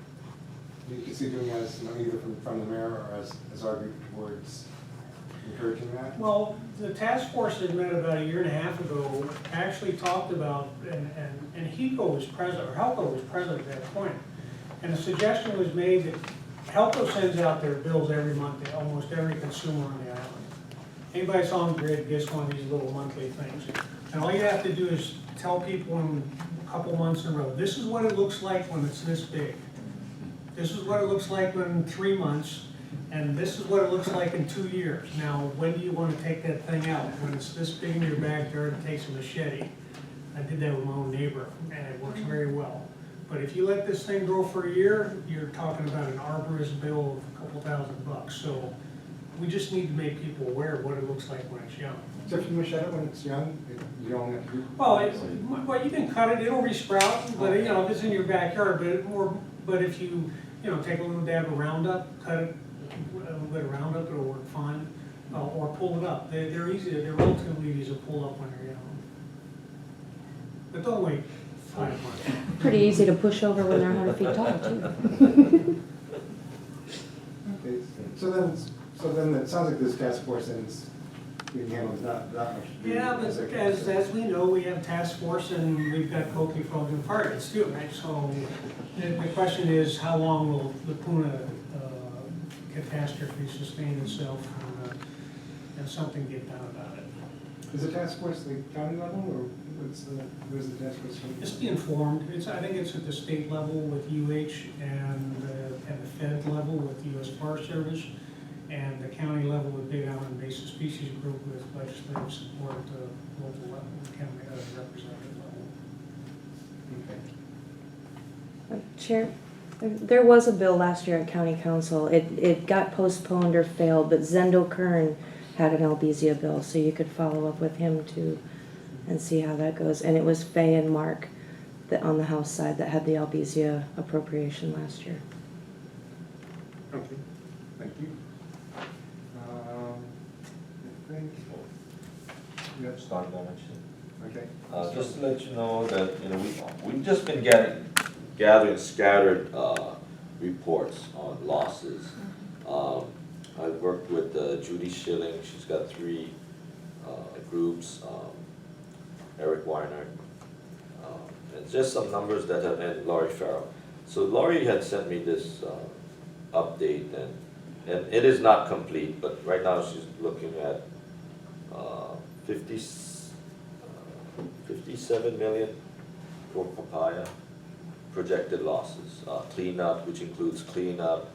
Speaker 2: you can see doing as, either from the mayor or as our group towards encouraging that?
Speaker 10: Well, the task force that met about 1.5 years ago actually talked about, and HECO was president, or HELCO was president at that point, and the suggestion was made that HELCO sends out their bills every month to almost every consumer on the island. Anybody that's on grid gets one of these little monthly things. And all you have to do is tell people in a couple months in a row, this is what it looks like when it's this big. This is what it looks like in 3 months, and this is what it looks like in 2 years. Now, when do you want to take that thing out? When it's this big in your backyard, it takes a machete. I did that with my own neighbor, and it works very well. But if you let this thing grow for a year, you're talking about an arborist bill of a couple $1,000. So we just need to make people aware of what it looks like when it's young.
Speaker 2: So if you machete it when it's young, you don't have to do.
Speaker 10: Well, you can cut it, it'll resprout, but if it's in your backyard, but if you take a little dab of Roundup, cut it, a little bit of Roundup, it'll work fine, or pull it up. They're relatively easy to pull up when they're young. But don't wait 5 months.
Speaker 16: Pretty easy to push over when they're 100 feet tall, too.
Speaker 2: Okay, so then it sounds like this task force and it's being handled not much.
Speaker 10: Yeah, but as we know, we have task force and we've got coqui frogs and targets too, right? So the question is, how long will the Puna catastrophe sustain itself and something get done about it?
Speaker 2: Is the task force the county level or where's the task force from?
Speaker 10: Just be informed. I think it's at the state level with UH and the Fed level with the U.S. Forest Service, and the county level with Big Island Invasive Species Group with legislative support at the local level, county representative level.
Speaker 2: Okay.
Speaker 16: Chair, there was a bill last year at County Council. It got postponed or failed, but Zendo Kern had an albizia bill, so you could follow up with him too and see how that goes. And it was Faye and Mark that on the House side that had the albizia appropriation last year.
Speaker 2: Okay, thank you. I think. Yeah.
Speaker 12: Start mentioning.
Speaker 2: Okay.
Speaker 12: Just to let you know that, we've just been gathering scattered reports on losses. I worked with Judy Schilling. She's got 3 groups. Eric Weiner. And just some numbers and Laurie Farrell. So Laurie had sent me this update, and and it is not complete, but right now she's looking at 57 million for papaya projected losses. Cleanup, which includes cleanup,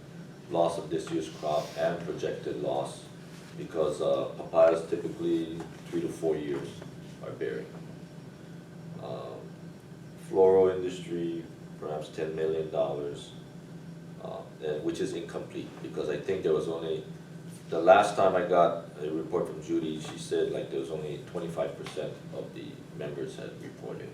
Speaker 12: loss of this year's crop, and projected loss, because papayas typically 3 to 4 years are bearing. Floral industry, perhaps $10 million, which is incomplete, because I think there was only, the last time I got a report from Judy, she said like there was only 25% of the members had reported.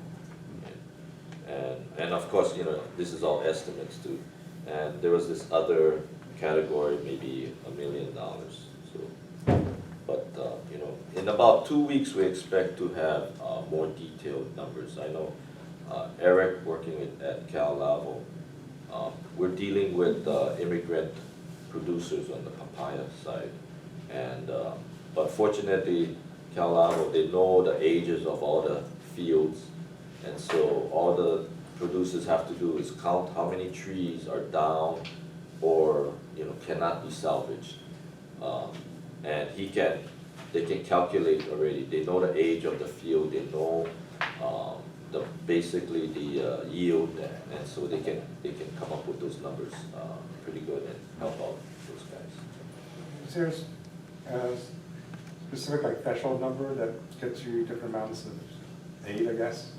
Speaker 12: And of course, you know, this is all estimates too. And there was this other category, maybe $1 million. So, but you know, in about 2 weeks, we expect to have more detailed numbers. I know Eric, working at Cal Lavo, we're dealing with immigrant producers on the papaya side, and but fortunately, Cal Lavo, they know the ages of all the fields, and so all the producers have to do is count how many trees are down or, you know, cannot be salvaged, and they can calculate already. They know the age of the field. They know basically the yield, and so they can come up with those numbers pretty good and help out those guys.
Speaker 2: Is there a specific like threshold number that gets you different amounts of aid, I guess?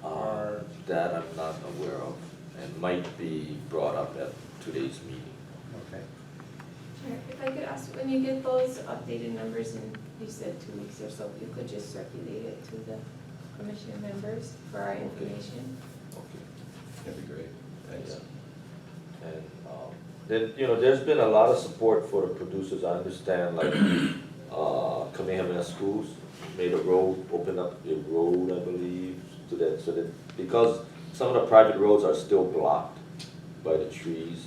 Speaker 2: Or
Speaker 12: That I'm not aware of, and might be brought up at today's meeting.
Speaker 2: okay.
Speaker 14: Chair, if I could ask, when you get those updated numbers, and you said 2 weeks or so, if you could just circulate it to the commission members for our information.
Speaker 12: Okay.
Speaker 13: That'd be great. Thanks.
Speaker 12: Yeah. And then, you know, there's been a lot of support for the producers. I understand, like Kamehameha Schools made a road, opened up a road, I believe, to that, so that, because some of the private roads are still blocked by the trees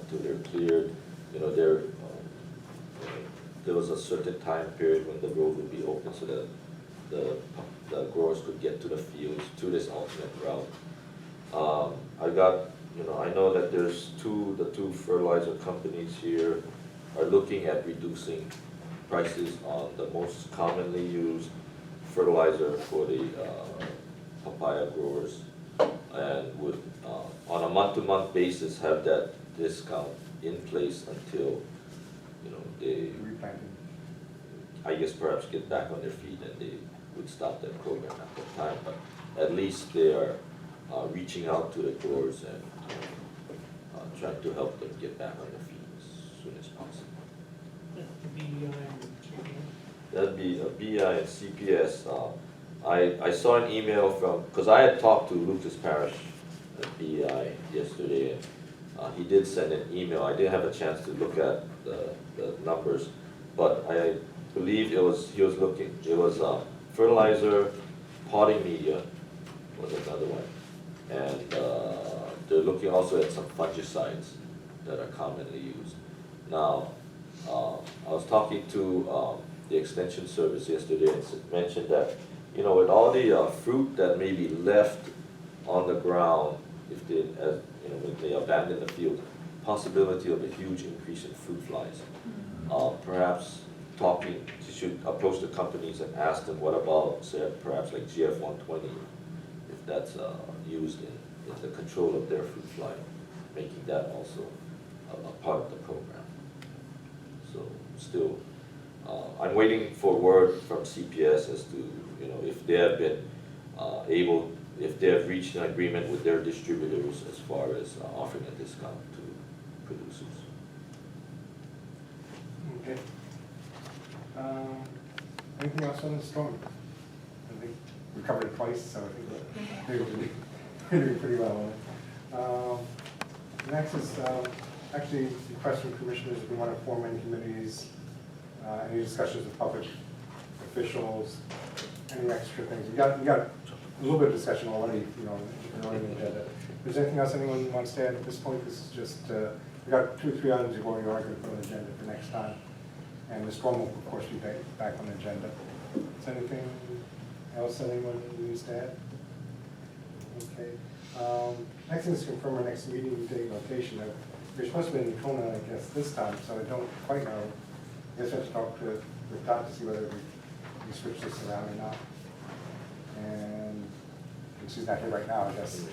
Speaker 12: till they're cleared. You know, there was a certain time period when the road would be open so that the growers could get to the fields through this alternate route. I know that there's the two fertilizer companies here are looking at reducing prices on the most commonly used fertilizer for the papaya growers, and would on a month-to-month basis have that discount in place until, you know, they, I guess, perhaps get back on their feet and they would stop that program at that time. But at least they are reaching out to the growers and trying to help them get back on their feet as soon as possible. That'd be a BI and CPS. I saw an email from, because I had talked to Lucas Parrish at BI yesterday, and he did send an email. I didn't have a chance to look at the numbers, but I believe it was fertilizer, potting media was another one, and they're looking also at some fungicides that are commonly used. Now, I was talking to the extension service yesterday and mentioned that, you know, with all the fruit that may be left on the ground, if they, when they abandon the field, possibility of a huge increase in fruit flies. Perhaps you should approach the companies and ask them what about, say, perhaps like GF120, if that's used in the control of their fruit fly, making that also a part of the program. So still, I'm waiting for word from CPS as to, you know, if they have been if they have reached an agreement with their distributors as far as offering a discount to producers.
Speaker 2: Okay. Anything else on the storm? I think we covered it twice, so I think we're doing pretty well on it. Next is actually the question from commissioners if we want to form any committees, any discussions with public officials, any extra things. We got a little bit of discussion already, you know, on the agenda. If there's anything else anyone wants to add at this point, this is just, we got 2 or 3 items we're going to argue to put on the agenda for next time. And the storm will, of course, be back on the agenda. Is there anything else anyone needs to add? Okay. Next thing is to confirm our next meeting date and location. You're supposed to be in Kona, I guess, this time, so I don't quite know. I guess I have to talk with Dot to see whether we switch this around or not. And she's not here right now, I guess.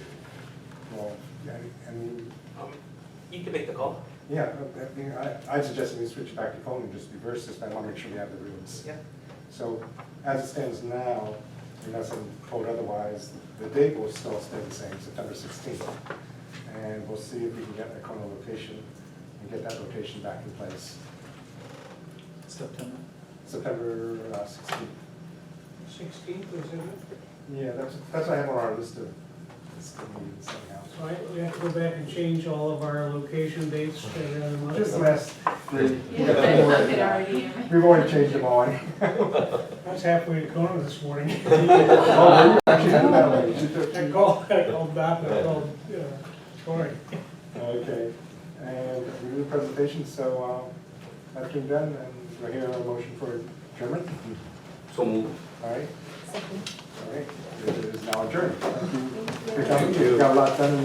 Speaker 2: Well, yeah, I mean,
Speaker 3: You can make the call.
Speaker 2: yeah, I mean, I suggested we switch back to Kona and just reverse this, but I want to make sure we have the rooms.
Speaker 3: Yeah.
Speaker 2: So as it stands now, unless I'm told otherwise, the date will still stay the same, September 16th. And we'll see if we can get a Kona location and get that location back in place.
Speaker 6: September.
Speaker 2: September 16th.
Speaker 10: 16th, is it?
Speaker 2: Yeah, that's what I have on our list of meetings anyhow.
Speaker 10: So we have to go back and change all of our location dates every other month.
Speaker 2: Just the last three.
Speaker 14: Yeah, but it already.
Speaker 2: We've already changed them all.
Speaker 10: I was halfway to Kona this morning.
Speaker 2: Oh, you actually had that way.
Speaker 10: I called Doc, I called, Cory.
Speaker 2: Okay, and we do the presentation, so that's been done, and we'll hear a motion for adjournment.
Speaker 3: So move.
Speaker 2: All right, all right, it is now adjourned. Thank you for coming. You got a lot done in